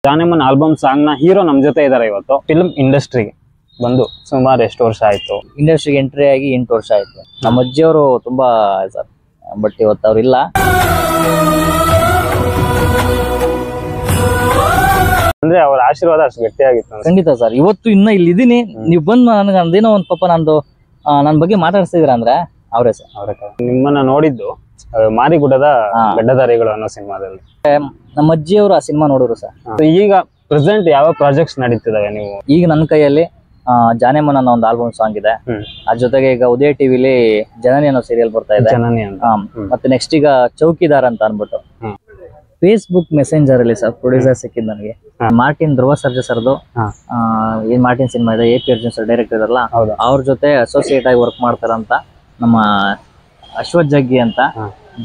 ಜಾನೆಮನ್ album song ನ hero ನಮ್ ಜೊತೆ ಇದಾರೆ ಇವತ್ತು. ಫಿಲ್ಮ್ ಇಂಡಸ್ಟ್ರಿಗೆ ಬಂದು ಸುಮಾರು ಎಷ್ಟು ವರ್ಷ ಆಯ್ತು? ಇಂಡಸ್ಟ್ರಿಗೆ ಎಂಟ್ರಿ ಆಗಿ 8 ವರ್ಷ ಆಯ್ತು. ನಮ್ಮ ಅಜ್ಜಿಯವರು ತುಂಬಾ ಸರ್, ಬಟ್ ಇವತ್ತು ಅವ್ರಿಲ್ಲ. ಅಂದ್ರೆ ಅವ್ರ ಆಶೀರ್ವಾದ ಅಷ್ಟು ಗಟ್ಟಿಯಾಗಿತ್ತು. ಖಂಡಿತ ಸರ್, ಇವತ್ತು ಇನ್ನ ಇಲ್ಲಿ ಇದೀನಿ. ನೀವು ಬಂದು ನನಗೆ ಅಂದೇನೋ ಒಂದು ಪಾಪ ನಂದು ನನ್ನ ಬಗ್ಗೆ ಮಾತಾಡ್ಸಿದ್ರ ಅಂದ್ರೆ ಅವರೇ ಸರ್. ಅವರೇ. ನಿಮ್ಮನ್ನ ನೋಡಿದ್ದು ಮಾರಿಗುಡ್ಡದ ಗಡ್ಡದಾರಿಗಳು ಅನ್ನೋ ಸಿನಿಮಾದಲ್ಲಿ. ನಮ್ಮ ಅಜ್ಜಿಯವರು ಆ ಸಿನಿಮಾ ನೋಡಿದ್ರು ಸರ್. ಈಗ ಪ್ರೆಸೆಂಟ್ ಯಾವ ಪ್ರಾಜೆಕ್ಟ್ಸ್ ನಡೀತಿದಾವೆ ನೀವು? ಈಗ ನನ್ನ ಕೈಯಲ್ಲಿ ಜಾನೆಮನ್ ಅನ್ನೋ ಒಂದು ಆಲ್ಬಮ್ ಸಾಂಗ್ ಇದೆ. ಅದ್ರ ಜೊತೆಗೆ ಈಗ ಉದಯ ಟಿವಿಲಿ ಜನನಿ ಅನ್ನೋ ಸೀರಿಯಲ್ ಬರ್ತಾ ಇದೆ. ಮತ್ತೆ ನೆಕ್ಸ್ಟ್ ಈಗ ಚೌಕಿದಾರ್ ಅಂತ ಅನ್ಬಿಟ್ಟು ಫೇಸ್ಬುಕ್ ಮೆಸೆಂಜರ್ ಅಲ್ಲಿ ಸರ್ ಪ್ರೊಡ್ಯೂಸರ್ ಸಿಕ್ಕಿದ್ ನನಗೆ. ಮಾರ್ಟಿನ್ ಧ್ರುವ ಸರ್ಜಾ ಸರ್ದು ಏನ್ ಮಾರ್ಟಿನ್ ಸಿನಿಮಾ ಇದೆ, AP ಅರ್ಜುನ್ ಸರ್ ಡೈರೆಕ್ಟರ್ ಇದಾರಲ್ಲ, ಅವ್ರ ಜೊತೆ ಅಸೋಸಿಯೇಟ್ ಆಗಿ ವರ್ಕ್ ಮಾಡ್ತಾರಂತ ನಮ್ಮ ಅಶ್ವಥ್ ಜಗ್ಗಿ ಅಂತ,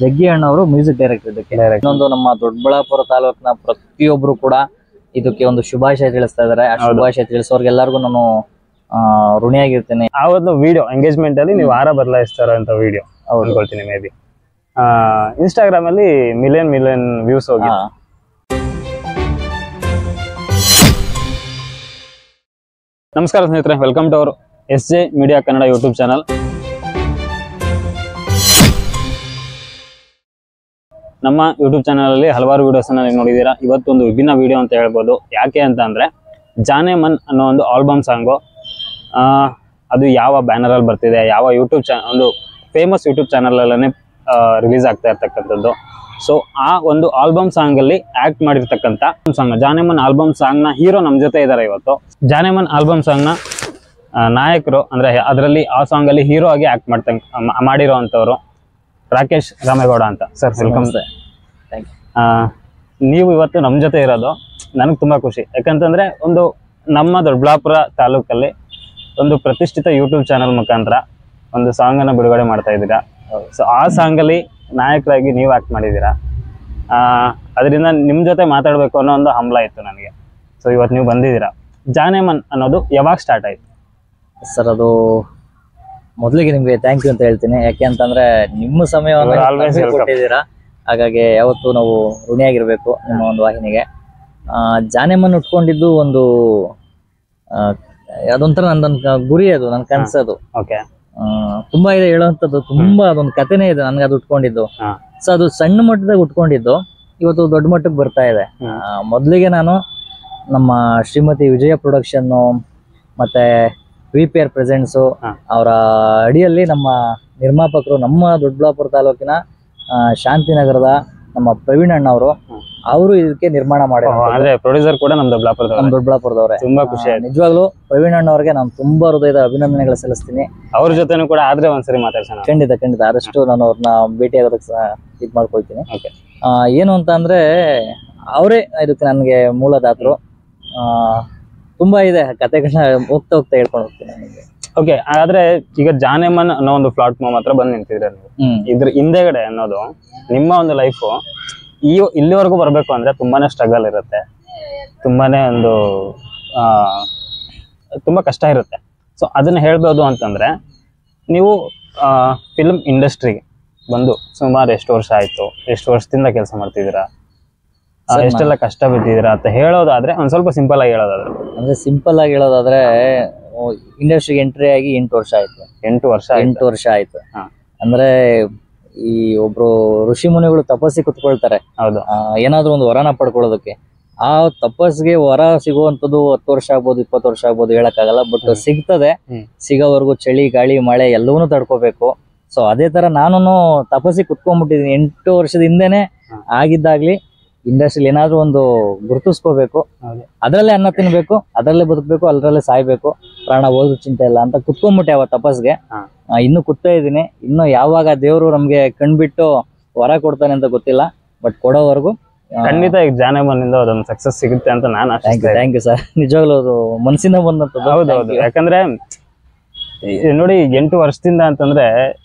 ಜಗ್ಗಿ ಅಣ್ಣವರು ಮ್ಯೂಸಿಕ್ ಡೈರೆಕ್ಟರ್ ಇದಕ್ಕೆ. ಇನ್ನೊಂದು ನಮ್ಮ ದೊಡ್ಡಬಳ್ಳಾಪುರ ತಾಲೂಕಿನ ಪ್ರತಿಯೊಬ್ರು ಕೂಡ ಇದಕ್ಕೆ ಒಂದು ಶುಭಾಶಯ ತಿಳಿಸ್ತಾ ಇದಾರೆ. ಆ ಶುಭಾಶಯ ತಿಳಿಸೋರ್ಗೆಲ್ಲರಿಗೂ ನಾನು ಋಣಿಯಾಗಿರ್ತೇನೆ. ಆ ಒಂದು ವಿಡಿಯೋ ಎಂಗೇಜ್ಮೆಂಟ್ ಅಲ್ಲಿ ನೀವು ಹಾರ ಬದಲಾಯಿಸ್ತಾರ ಅಂತ ವಿಡಿಯೋ ಅನ್ಕೊಳ್ತೀನಿ. ಮೇ ಬಿ ಇನ್ಸ್ಟಾಗ್ರಾಮ್ ಅಲ್ಲಿ ಮಿಲಿಯನ್ ವ್ಯೂಸ್ ಹೋಗಿ. ನಮಸ್ಕಾರ ಸ್ನೇಹಿತರೆ, welcome to our SJ media Kannada YouTube channel. ನಮ್ಮ ಯೂಟ್ಯೂಬ್ ಚಾನಲ್ ಅಲ್ಲಿ ಹಲವಾರು ವಿಡಿಯೋಸ್ ಅನ್ನ ನೋಡಿದೀರಾ. ಇವತ್ತೊಂದು ವಿಭಿನ್ನ ವಿಡಿಯೋ ಅಂತ ಹೇಳ್ಬೋದು. ಯಾಕೆ ಅಂತ ಅಂದ್ರೆ ಜಾನೆಮನ್ ಅನ್ನೋ ಒಂದು ಆಲ್ಬಮ್ ಸಾಂಗು ಅದು ಯಾವ ಬ್ಯಾನರ್ ಅಲ್ಲಿ ಬರ್ತಿದೆ, ಯಾವ ಯೂಟ್ಯೂಬ್ ಒಂದು ಫೇಮಸ್ ಯೂಟ್ಯೂಬ್ ಚಾನಲ್ ಅಲ್ಲೇ ರಿಲೀಸ್ ಆಗ್ತಾ ಇರ್ತಕ್ಕಂಥದ್ದು. ಸೊ ಆ ಒಂದು ಆಲ್ಬಮ್ ಸಾಂಗ್ ಅಲ್ಲಿ ಆಕ್ಟ್ ಮಾಡಿರ್ತಕ್ಕಂಥ ಸಾಂಗ್ ಜಾನೆಮನ್ ಆಲ್ಬಮ್ ಸಾಂಗ್ ನ ಹೀರೋ ನಮ್ ಜೊತೆ ಇದಾರೆ ಇವತ್ತು. ಜಾನೆಮನ್ ಆಲ್ಬಮ್ ಸಾಂಗ್ ನ ನಾಯಕರು ಅಂದ್ರೆ ಅದರಲ್ಲಿ ಆ ಸಾಂಗ್ ಅಲ್ಲಿ ಹೀರೋ ಆಗಿ ಆಕ್ಟ್ ಮಾಡಿರೋ ಅಂತವ್ರು ರಾಕೇಶ್ ರಾಮೇಗೌಡ ಅಂತ. Sir welcome. ನೀವು ಇವತ್ತು ನಮ್ಮ ಜೊತೆ ಇರೋದು ನನಗೆ ತುಂಬಾ ಖುಷಿ. ಯಾಕಂತಂದ್ರೆ ಒಂದು ನಮ್ಮ ದೊಡ್ಡಬಳ್ಳಾಪುರ ತಾಲೂಕಲ್ಲಿ ಒಂದು ಪ್ರತಿಷ್ಠಿತ ಯೂಟ್ಯೂಬ್ ಚಾನಲ್ ಮುಖಾಂತರ ಒಂದು ಸಾಂಗ್ ಅನ್ನ ಬಿಡುಗಡೆ ಮಾಡ್ತಾ ಇದ್ದೀರಾ. ಸೊ ಆ ಸಾಂಗ್ ಅಲ್ಲಿ ನಾಯಕರಾಗಿ ನೀವು ಆಕ್ಟ್ ಮಾಡಿದ್ದೀರಾ. ಅದರಿಂದ ನಿಮ್ ಜೊತೆ ಮಾತಾಡ್ಬೇಕು ಅನ್ನೋ ಒಂದು ಹಂಬಲ ಇತ್ತು ನನಗೆ. ಸೊ ಇವತ್ತು ನೀವು ಬಂದಿದ್ದೀರಾ. ಜಾನೆಮನ್ ಅನ್ನೋದು ಯಾವಾಗ ಸ್ಟಾರ್ಟ್ ಆಯ್ತು ಸರ್? ಅದು ಮೊದಲಿಗೆ ನಿಮ್ಗೆ ಥ್ಯಾಂಕ್ ಯು ಅಂತ ಹೇಳ್ತೀನಿ. ಯಾಕೆ ಅಂತಂದ್ರೆ ನಿಮ್ಮ ಸಮಯವನ್ನು ಕೊಟ್ಟಿದ್ದೀರಾ, ಹಾಗಾಗಿ ಯಾವತ್ತೂ ನಾವು ಋಣಿಯಾಗಿರ್ಬೇಕು ನಿಮ್ಮ ಒಂದು ವಾಹಿನಿಗೆ. ಜಾನೆಮನ್ ಉಟ್ಕೊಂಡಿದ್ದು ಒಂದು ಅದೊಂಥರ ನಂದೊಂದು ಗುರಿ, ಅದು ನನ್ನ ಕನಸದು. ತುಂಬಾ ಇದೆ ಹೇಳುವಂಥದ್ದು, ತುಂಬಾ ಅದೊಂದು ಕಥೆನೇ ಇದೆ ನನ್ಗೆ ಅದು ಉಟ್ಕೊಂಡಿದ್ದು. ಸೊ ಅದು ಸಣ್ಣ ಮಟ್ಟದಾಗ ಉಟ್ಕೊಂಡಿದ್ದು ಇವತ್ತು ದೊಡ್ಡ ಮಟ್ಟಕ್ಕೆ ಬರ್ತಾ ಇದೆ. ಮೊದಲಿಗೆ ನಾನು ನಮ್ಮ ಶ್ರೀಮತಿ ವಿಜಯ ಪ್ರೊಡಕ್ಷನ್ ಮತ್ತೆ VPR ಪ್ರೆಸೆಂಟ್ಸು ಅವರ ಅಡಿಯಲ್ಲಿ ನಮ್ಮ ನಿರ್ಮಾಪಕರು ನಮ್ಮ ದೊಡ್ಡಬಳ್ಳಾಪುರ ತಾಲೂಕಿನ ಶಾಂತಿನಗರದ ನಮ್ಮ ಪ್ರವೀಣ್ ಅಣ್ಣ ಅವರು ಇದಕ್ಕೆ ನಿರ್ಮಾಣ ಮಾಡಿದ್ದಾರೆ. ಪ್ರೊಡ್ಯೂಸರ್ ಕೂಡ ನಮ್ಮ ದೊಡ್ಡಬಳ್ಳಾಪುರದವ್ರೆ. ತುಂಬಾ ಖುಷಿ ಆಯ್ತು. ನಿಜವಾಗ್ಲೂ ಪ್ರವೀಣ್ ಅಣ್ಣ ಅವ್ರಿಗೆ ನಾನು ತುಂಬಾ ಹೃದಯದ ಅಭಿನಂದನೆಗಳು ಸಲ್ಲಿಸ್ತೀನಿ. ಅವ್ರ ಜೊತೆನೂ ಕೂಡ ಆದ್ರೆ ಒಂದ್ಸರಿ ಮಾತಾಡ್ಸೋಣ. ಖಂಡಿತ ಆದಷ್ಟು ನಾನು ಅವ್ರನ್ನ ಭೇಟಿ ಆಗೋದಕ್ಕೆ ಇದು ಮಾಡ್ಕೊಳ್ತೀನಿ. ಏನು ಅಂತ ಅಂದ್ರೆ ಅವರೇ ಇದಕ್ಕೆ ನನಗೆ ಮೂಲದಾತರು. ತುಂಬಾ ಇದೆ ಕತೆಗಳನ್ನ ಹೋಗ್ತಾ ಹೇಳ್ಕೊಂಡು ಹೋಗ್ತೀನಿ ನನಗೆ. ಓಕೆ, ಆದ್ರೆ ಈಗ ಜಾನೆಮನ್ ಅನ್ನೋ ಒಂದು ಪ್ಲಾಟ್ಫಾರ್ಮ್ ಹತ್ರ ಬಂದು ನಿಂತಿದ್ರೆ ನೀವು, ಇದ್ರ ಹಿಂದೆಗಡೆ ಅನ್ನೋದು ನಿಮ್ಮ ಒಂದು ಲೈಫು ಇಲ್ಲಿವರೆಗೂ ಬರ್ಬೇಕು ಅಂದ್ರೆ ತುಂಬಾನೇ ಸ್ಟ್ರಗಲ್ ಇರುತ್ತೆ, ತುಂಬಾನೇ ಒಂದು ತುಂಬಾ ಕಷ್ಟ ಇರುತ್ತೆ. ಸೊ ಅದನ್ನ ಹೇಳ್ಬೋದು ಅಂತಂದ್ರೆ ನೀವು ಫಿಲ್ಮ್ ಇಂಡಸ್ಟ್ರಿಗೆ ಬಂದು ಸುಮಾರು ಎಷ್ಟು ವರ್ಷ ಆಯ್ತು, ಎಷ್ಟು ವರ್ಷದಿಂದ ಕೆಲಸ ಮಾಡ್ತಿದ್ದೀರಾ, ಎಷ್ಟೆಲ್ಲ ಕಷ್ಟ ಬಿದ್ದಿದ್ದೀರಾ ಅಂತ ಹೇಳೋದಾದ್ರೆ ಒಂದ್ ಸ್ವಲ್ಪ ಸಿಂಪಲ್ ಆಗಿ ಹೇಳೋದಾದ್ರೆ? ಅಂದ್ರೆ ಸಿಂಪಲ್ ಆಗಿ ಹೇಳೋದಾದ್ರೆ ಇಂಡಸ್ಟ್ರಿಗೆ ಎಂಟ್ರಿ ಆಗಿ 8 ವರ್ಷ ಆಯ್ತು. 8 ವರ್ಷ ಆಯ್ತು. ಅಂದ್ರೆ ಈ ಒಬ್ರು ಋಷಿ ಮುನಿಗಳು ತಪಸ್ಸಿ ಕುತ್ಕೊಳ್ತಾರೆ, ಹೌದು, ಏನಾದ್ರು ಒಂದು ವರನ ಪಡ್ಕೊಳ್ಳೋದಕ್ಕೆ. ಆ ತಪಸ್ಸಿಗೆ ವರ ಸಿಗುವಂತದ್ದು 10 ವರ್ಷ ಆಗ್ಬೋದು, 20 ವರ್ಷ ಆಗ್ಬೋದು, ಹೇಳಕ್ಕಾಗಲ್ಲ. ಬಟ್ ಸಿಗ್ತದೆ. ಸಿಗೋವರೆಗೂ ಚಳಿ ಗಾಳಿ ಮಳೆ ಎಲ್ಲವನ್ನೂ ತಡ್ಕೋಬೇಕು. ಸೊ ಅದೇ ತರ ನಾನು ತಪಸ್ಸಿ ಕುತ್ಕೊಂಡ್ಬಿಟ್ಟಿದೀನಿ 8 ವರ್ಷದ ಹಿಂದೆನೆ. ಆಗಿದ್ದಾಗ್ಲಿ ಇಂಡಸ್ಟ್ರಿಯಲ್ಲಿ ಏನಾದ್ರು ಒಂದು ಗುರುತಿಸ್ಕೋಬೇಕು, ಅದ್ರಲ್ಲೇ ಅನ್ನ ತಿನ್ಬೇಕು, ಅದ್ರಲ್ಲೇ ಬದುಕಬೇಕು, ಅದ್ರಲ್ಲೇ ಸಾಯ್ಬೇಕು, ಪ್ರಾಣ ಹೋದ್ರು ಚಿಂತೆ ಇಲ್ಲ ಅಂತ ಕುತ್ಕೊಂಡ್ಬಿಟ್ಟೆ ಅವ ತಪಸ್ಗೆ. ಇನ್ನು ಕೂತಾ ಇದೀನಿ. ಇನ್ನು ಯಾವಾಗ ದೇವ್ರು ನಮ್ಗೆ ಕಣ್ಬಿಟ್ಟು ವರ ಕೊಡ್ತಾನೆ ಅಂತ ಗೊತ್ತಿಲ್ಲ, ಬಟ್ ಕೊಡೋವರೆಗೂ ಖಂಡಿತ ಈಗ ಜಾನೆಮನ್ ಇಂದ ಅದೊಂದು ಸಕ್ಸಸ್ ಸಿಗುತ್ತೆ ಅಂತ ನಾನು ಥ್ಯಾಂಕ್ ಯು ಸರ್. ನಿಜವಾಗ್ಲೂ ಅದು ಮನಸ್ಸಿಂದ ಬಂದಂತದ್ದು. ಹೌದೌದು. ಯಾಕಂದ್ರೆ ನೋಡಿ 8 ವರ್ಷದಿಂದ ಅಂತಂದ್ರೆ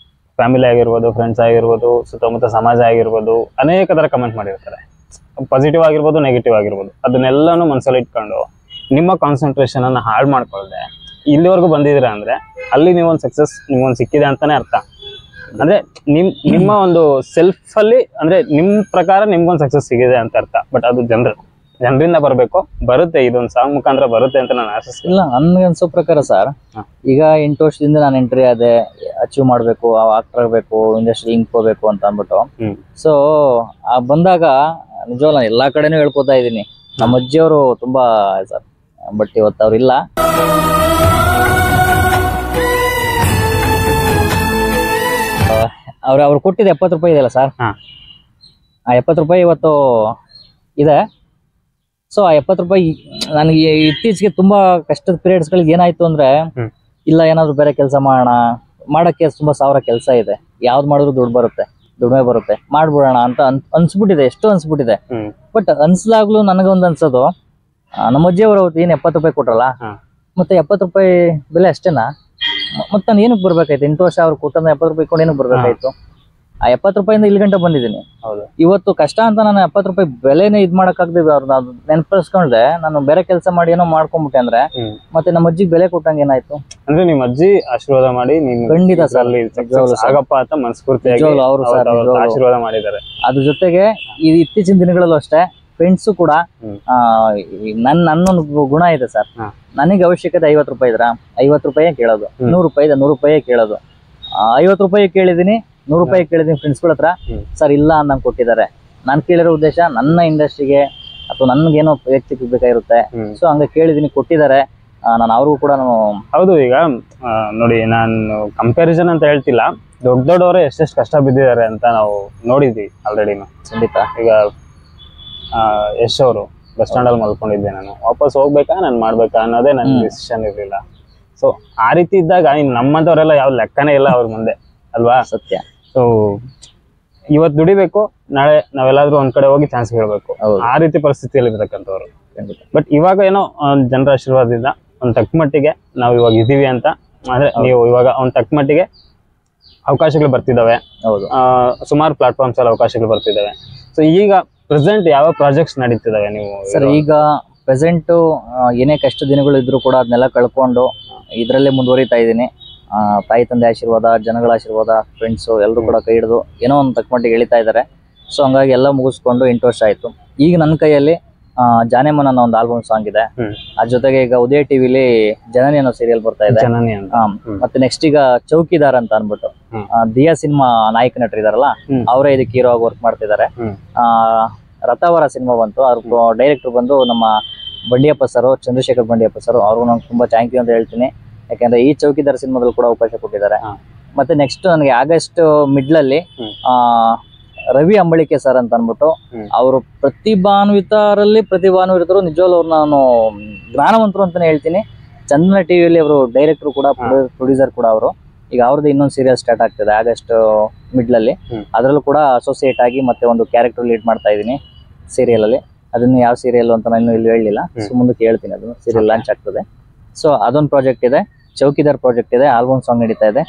ಫ್ಯಾಮಿಲಿ ಆಗಿರ್ಬೋದು, ಫ್ರೆಂಡ್ಸ್ ಆಗಿರ್ಬೋದು, ಸುತ್ತಮುತ್ತ ಸಮಾಜ ಆಗಿರ್ಬೋದು, ಅನೇಕ ತರ ಕಮೆಂಟ್ ಮಾಡಿರ್ತಾರೆ. ಪಾಸಿಟಿವ್ ಆಗಿರ್ಬೋದು, ನೆಗೆಟಿವ್ ಆಗಿರ್ಬೋದು. ಅದನ್ನೆಲ್ಲಾನು ಮನಸ್ಸಲ್ಲಿ ಇಟ್ಕೊಂಡು ನಿಮ್ಮ ಕಾನ್ಸಂಟ್ರೇಷನ್ ಅನ್ನ ಹಾಳು ಮಾಡ್ಕೊಳ್ದೆ ಇಲ್ಲಿವರೆಗೂ ಬಂದಿದ್ದೀರಾ ಅಂದ್ರೆ ಅಲ್ಲಿ ನೀವೊಂದು ಸಕ್ಸಸ್ ನಿಮ್ಗೊಂದು ಸಿಕ್ಕಿದೆ ಅಂತಾನೆ ಅರ್ಥ. ಅಂದ್ರೆ ನಿಮ್ಮ ಒಂದು ಸೆಲ್ಫ್ ಅಲ್ಲಿ ಅಂದ್ರೆ ನಿಮ್ ಪ್ರಕಾರ ನಿಮ್ಗೊಂದು ಸಕ್ಸಸ್ ಸಿಗಿದೆ ಅಂತ ಅರ್ಥ. ಬಟ್ ಅದು ಜನರು ಜನರಿಂದ ಬರ್ಬೇಕು, ಬರುತ್ತೆ, ಇದೊಂದು ಸಾಂಗ್ ಮುಖಾಂತರ ಬರುತ್ತೆ ಅಂತ ನಾನು ಆಶಿಸ್ತೀನಿ. ಇಲ್ಲ, ನನ್ಗೆ ಅನ್ಸೋ ಪ್ರಕಾರ ಸರ್, ಈಗ 8 ವರ್ಷದಿಂದ ನಾನು ಎಂಟ್ರಿ ಆದೆ, ಅಚೀವ್ ಮಾಡ್ಬೇಕು, ಆಕ್ಟರ್ ಆಗ್ಬೇಕು, ಇಂಡಸ್ಟ್ರಿ ಇಂಕೋಬೇಕು ಅಂತ ಅಂದ್ಬಿಟ್ಟು. ಸೊ ಬಂದಾಗ ನಿಜವಲ್ಲ ಎಲ್ಲಾ ಕಡೆನೂ ಹೇಳ್ಕೊತಾ ಇದೀನಿ. ನಮ್ಮ ಅಜ್ಜಿಯವರು ತುಂಬಾ ಸರ್, ಬಟ್ ಇವತ್ತು ಅವ್ರು ಇಲ್ಲ. ಅವ್ರು ಕೊಟ್ಟಿದ್ದು 70 ರೂಪಾಯಿ ಇದೆಯಲ್ಲ ಸರ್, ಆ 70 ರೂಪಾಯಿ ಇವತ್ತು ಇದೆ. ಸೊ ಆ 70 ರೂಪಾಯಿ ನನಗೆ ಇತ್ತೀಚೆಗೆ ತುಂಬಾ ಕಷ್ಟದ ಪೀರಿಯಡ್ಸ್ ಗಳಿಗೆ ಏನಾಯ್ತು ಅಂದ್ರೆ, ಇಲ್ಲ ಏನಾದ್ರು ಬೇರೆ ಕೆಲಸ ಮಾಡಕ್ಕೆ ತುಂಬಾ ಸಾವಿರ ಕೆಲಸ ಇದೆ, ಯಾವ್ದು ಮಾಡಿದ್ರು ದುಡಿಮೆ ಬರುತ್ತೆ, ಮಾಡ್ಬಿಡೋಣ ಅಂತ ಅನ್ಸ್ಬಿಟ್ಟಿದೆ, ಎಷ್ಟು ಅನ್ಸ್ಬಿಟ್ಟಿದೆ. ಬಟ್ ಅನ್ಸ್ಲಾಗ್ಲೂ ನನಗೊಂದು ಅನ್ಸೋದು, ನಮ್ಮ ಅಜ್ಜಿಯವರು ಅವತ್ತು ಏನ್ 70 ರೂಪಾಯಿ ಕೊಟ್ರಲ್ಲ, ಮತ್ತೆ 70 ರೂಪಾಯಿ ಬೆಲೆ ಅಷ್ಟೇನಾ, ಮತ್ತೆ ನಾನು ಏನಕ್ಕೆ ಬರ್ಬೇಕಾಯ್ತು? 8 ವರ್ಷ ಅವ್ರು ಕೊಟ್ಟಂತ 70 ರೂಪಾಯಿ ಕೊಂಡು ಏನಕ್ಕೆ ಬರ್ಬೇಕಾಯ್ತು? ಆ 70 ರೂಪಾಯಿಂದ ಇಲ್ಲಿ ಗಂಟೆ ಬಂದಿದ್ದೀನಿ. ಇವತ್ತು ಕಷ್ಟ ಅಂತ ನಾನು 70 ರೂಪಾಯಿ ಬೆಲೆನೇ ಇದ್ ಮಾಡಕ್ಕಾಗ್ದಿವಿ. ಅವ್ರನ್ನ ನೆನಪಿಸ್ಕೊಂಡ್ರೆ ನಾನು ಬೇರೆ ಕೆಲಸ ಮಾಡಿ ಏನೋ ಮಾಡ್ಕೊಂಡ್ಬಿಟ್ಟೆ ಅಂದ್ರೆ ಮತ್ತೆ ನಮ್ಮ ಅಜ್ಜಿಗೆ ಬೆಲೆ ಕೊಟ್ಟಂಗೆ ಏನಾಯ್ತು ಅಂದ್ರೆ ನಿಮ್ಮ ಅಜ್ಜಿ ಆಶೀರ್ವಾದ ಮಾಡಿ ಖಂಡಿತ ಸರ್ ಆಗಪ್ಪ ಅಂತ ಮನಸ್ಫೂರ್ತಿಯಾಗಿ ಅವರು ಆಶೀರ್ವಾದ ಮಾಡಿದ್ದಾರೆ. ಅದ್ರ ಜೊತೆಗೆ ಈ ಇತ್ತೀಚಿನ ದಿನಗಳಲ್ಲೂ ಅಷ್ಟೇ ಫ್ರೆಂಡ್ಸು ಕೂಡ ನನ್ನೊಂದು ಗುಣ ಇದೆ ಸರ್, ನನಗೆ ಅವಶ್ಯಕತೆ 50 ರೂಪಾಯಿ ಇದ್ರ 50 ರೂಪಾಯಿ ಕೇಳೋದು, 100 ರೂಪಾಯಿ ಇದೆ 100 ರೂಪಾಯಿ ಕೇಳೋದು. 50 ರೂಪಾಯಿ ಕೇಳಿದೀನಿ, 100 ರೂಪಾಯಿ ಕೇಳಿದೀನಿ ಫ್ರೆಂಡ್ಸ್ಗಳ ಹತ್ರ, ಸರ್ ಇಲ್ಲ ಅಂತ ಕೊಟ್ಟಿದ್ದಾರೆ. ನಾನು ಕೇಳಿರೋ ಉದ್ದೇಶ ನನ್ನ ಇಂಡಸ್ಟ್ರಿಗೆ ಅಥವಾ ನನ್ಗೇನೋ ವ್ಯಕ್ತಿ ಬೇಕಾಗಿರುತ್ತೆ. ಸೊ ಹಂಗ ಕೇಳಿದೀನಿ, ಕೊಟ್ಟಿದ್ದಾರೆ. ನಾನು ಅವ್ರಿಗೂ ಕೂಡ ಹೌದು. ಈಗ ನೋಡಿ, ನಾನು ಕಂಪ್ಯಾರಿಸನ್ ಅಂತ ಹೇಳ್ತಿಲ್ಲ, ದೊಡ್ಡವರೇ ಎಷ್ಟೆಷ್ಟು ಕಷ್ಟ ಬಿದ್ದಿದ್ದಾರೆ ಅಂತ ನಾವು ನೋಡಿದ್ವಿ ಆಲ್ರೆಡಿ. ಖಂಡಿತ. ಈಗ ಯಶ್ ಅವರು ಬಸ್ ಸ್ಟ್ಯಾಂಡ್ ಅಲ್ಲಿ ಮಲ್ಕೊಂಡಿದ್ದೆ, ನಾನು ವಾಪಸ್ ಹೋಗ್ಬೇಕಾ ನಾನು ಮಾಡ್ಬೇಕಾ ಅನ್ನೋದೇ ನನ್ನ ಡಿಸಿಷನ್ ಇರ್ಲಿಲ್ಲ. ಸೊ ಆ ರೀತಿ ಇದ್ದಾಗ ನಮ್ಮಂತವರೆಲ್ಲ ಯಾವ ಲೆಕ್ಕನೇ ಇಲ್ಲ ಅವ್ರ ಮುಂದೆ ಅಲ್ವಾ? ಸತ್ಯ. ಸೊ ಇವತ್ತು ದುಡಿಬೇಕು, ನಾಳೆ ನಾವೆಲ್ಲಾದ್ರೂ ಒಂದ್ ಕಡೆ ಹೋಗಿ ಚಾನ್ಸ್ ಹೇಳ್ಬೇಕು, ಆ ರೀತಿ ಪರಿಸ್ಥಿತಿಯಲ್ಲಿ ಇರ್ತಕ್ಕಂಥವ್ರು. ಬಟ್ ಇವಾಗ ಏನೋ ಜನರ ಆಶೀರ್ವಾದದಿಂದ ಒಂದ್ ತಕ್ಕ ಮಟ್ಟಿಗೆ ನಾವು ಇವಾಗ ಇದೀವಿ ಅಂತ. ಅಂದ್ರೆ ನೀವು ಇವಾಗ ಒಂದ್ ತಕ್ಕ ಮಟ್ಟಿಗೆ ಅವಕಾಶಗಳು ಬರ್ತಿದಾವೆ, ಸುಮಾರು ಪ್ಲಾಟ್ಫಾರ್ಮ್ಸ್ ಅಲ್ಲಿ ಅವಕಾಶಗಳು ಬರ್ತಿದಾವೆ. ಸೊ ಈಗ ಪ್ರೆಸೆಂಟ್ ಯಾವ ಪ್ರಾಜೆಕ್ಟ್ಸ್ ನಡೀತಿದಾವೆ ನೀವು? ಸರ್ ಈಗ ಪ್ರೆಸೆಂಟ್ ಏನೇ ಕಷ್ಟ ದಿನಗಳು ಇದ್ರು ಕೂಡ ಅದನ್ನೆಲ್ಲ ಕಳ್ಕೊಂಡು ಇದರಲ್ಲೇ ಮುಂದುವರಿತಾ ಇದ್ದೀನಿ. ತಾಯಿ ತಂದೆ ಆಶೀರ್ವಾದ, ಜನಗಳ ಆಶೀರ್ವಾದ, ಫ್ರೆಂಡ್ಸು ಎಲ್ಲರೂ ಕೂಡ ಕೈ ಹಿಡಿದು ಏನೋ ಒಂದು ತಕ್ಕ ಮಟ್ಟಿಗೆ ಎಳಿತಾ ಇದ್ದಾರೆ. ಸೊ ಹಂಗಾಗಿ ಎಲ್ಲ ಮುಗಿಸ್ಕೊಂಡು 8 ವರ್ಷ ಆಯ್ತು. ಈಗ ನನ್ನ ಕೈಯಲ್ಲಿ ಜಾನೆಮನ್ ಅನ್ನೋ ಒಂದು ಆಲ್ಬಮ್ ಸಾಂಗ್ ಇದೆ. ಅದ್ರ ಜೊತೆಗೆ ಈಗ ಉದಯ ಟಿವಿಲಿ ಜನನಿ ಅನ್ನೋ ಸೀರಿಯಲ್ ಬರ್ತಾ ಇದೆ. ಮತ್ತೆ ನೆಕ್ಸ್ಟ್ ಈಗ ಚೌಕಿದಾರ್ ಅಂತ ಅನ್ಬಿಟ್ಟು ದಿಯಾ ಸಿನಿಮಾ ನಾಯಕ ನಟರು ಇದಾರಲ್ಲ, ಅವರೇ ಇದಕ್ಕೆ ಹೀರೋ ಆಗಿ ವರ್ಕ್ ಮಾಡ್ತಿದ್ದಾರೆ. ರಥಾವರ ಸಿನಿಮಾ ಬಂತು, ಅವ್ರ ಡೈರೆಕ್ಟರ್ ಬಂದು ನಮ್ಮ ಬಂಡಿಯಪ್ಪ ಸರ್, ಚಂದ್ರಶೇಖರ್ ಬಂಡಿಯಪ್ಪ ಸರ್. ಅವ್ರಿಗೂ ನಂಗೆ ತುಂಬಾ ಥ್ಯಾಂಕ್ ಯು ಅಂತ ಹೇಳ್ತೀನಿ. ಯಾಕಂದ್ರೆ ಈ ಚೌಕಿದಾರ್ ಸಿನಿಮಾದಲ್ಲಿ ಕೂಡ ಅವಕಾಶ ಕೊಟ್ಟಿದ್ದಾರೆ. ಮತ್ತೆ ನೆಕ್ಸ್ಟ್ ನನಗೆ ಆಗಸ್ಟ್ ಮಿಡ್ಲಲ್ಲಿ ರವಿ ಅಂಬಳಿಕೆ ಸರ್ ಅಂತ ಅನ್ಬಿಟ್ಟು ಅವರು ಪ್ರತಿಭಾನ್ವಿತರು, ನಿಜವಾಗ್ಲೂ ಅವ್ರು ನಾನು ಜ್ಞಾನವಂತರು ಅಂತಾನೆ ಹೇಳ್ತೀನಿ. ಚಂದನ ಟಿವಿಯಲ್ಲಿ ಅವರು ಡೈರೆಕ್ಟರ್ ಕೂಡ, ಪ್ರೊಡ್ಯೂಸರ್ ಕೂಡ ಅವರು. ಈಗ ಅವ್ರದ್ದು ಇನ್ನೊಂದು ಸೀರಿಯಲ್ ಸ್ಟಾರ್ಟ್ ಆಗ್ತದೆ ಆಗಸ್ಟ್ ಮಿಡ್ಲಲ್ಲಿ. ಅದರಲ್ಲೂ ಕೂಡ ಅಸೋಸಿಯೇಟ್ ಆಗಿ ಮತ್ತೆ ಒಂದು ಕ್ಯಾರೆಕ್ಟರ್ ಲೀಡ್ ಮಾಡ್ತಾ ಇದ್ದೀನಿ ಸೀರಿಯಲ್ ಅಲ್ಲಿ. ಅದನ್ನು ಯಾವ ಸೀರಿಯಲ್ ಅಂತ ನಾನು ಇಲ್ಲಿ ಹೇಳಿಲ್ಲ, ಮುಂದಕ್ಕೆ ಹೇಳ್ತೀನಿ. ಅದನ್ನು ಸೀರಿಯಲ್ ಲಾಂಚ್ ಆಗ್ತದೆ. ಸೊ ಅದೊಂದು ಪ್ರಾಜೆಕ್ಟ್ ಇದೆ, ಚೌಕಿದಾರ್ ಪ್ರಾಜೆಕ್ಟ್ ಇದೆ, ಆಲ್ಬಮ್ ಸಾಂಗ್ ನಡೀತಾ ಇದೆ.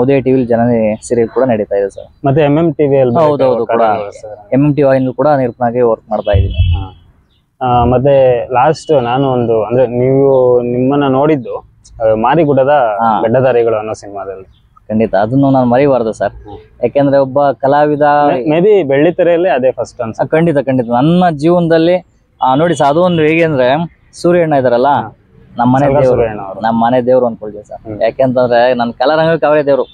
ಉದಯ ಟಿವಿಲಿ ಜನನಿ ಸೀರಿಯಲ್ ಕೂಡ ನಡೀತಾ ಇದೆ ಸರ್. ಮತ್ತೆ MMTV ಹೌದೌದು ಕೂಡ MMTV ಕೂಡ ನಿರೂಪಣೆಗೆ ವರ್ಕ್ ಮಾಡ್ತಾ ಇದ್ದೀನಿ. ಮತ್ತೆ ಲಾಸ್ಟ್ ನಾನು ಒಂದು ಅಂದ್ರೆ ನಿಮ್ಮನ್ನ ನೋಡಿದ್ದು ಮಾರಿಗುಡ್ಡದ ಗಡ್ಡಧಾರಿಗಳು ಅನ್ನೋ ಸಿನಿಮಾದಲ್ಲಿ. ಖಂಡಿತ ಅದನ್ನು ನಾನು ಮರಿಬಾರ್ದು ಸರ್. ಯಾಕೆಂದ್ರೆ ಒಬ್ಬ ಕಲಾವಿದ ಮೇ ಬಿ ಬೆಳ್ಳಿತೆರೆಯಲ್ಲಿ ಅದೇ ಫಸ್ಟ್ ಅನ್ಸ. ಖಂಡಿತ ನನ್ನ ಜೀವನದಲ್ಲಿ ನೋಡಿ ಸರ್, ಅದು ಒಂದು ಹೇಗೆ ಅಂದ್ರೆ ಸೂರ್ಯಣ್ಣ ಇದಾರಲ್ಲ, ನಮ್ಮ ಮನೆ ದೇವ್ರು ಅನ್ಕೊಳ್ತೀವಿ ಸರ್. ಯಾಕೆಂತಂದ್ರೆ ನನ್ನ ಕಲಾರಂಗಕ್ಕೆ ಅವರೇ ದೇವ್ರು.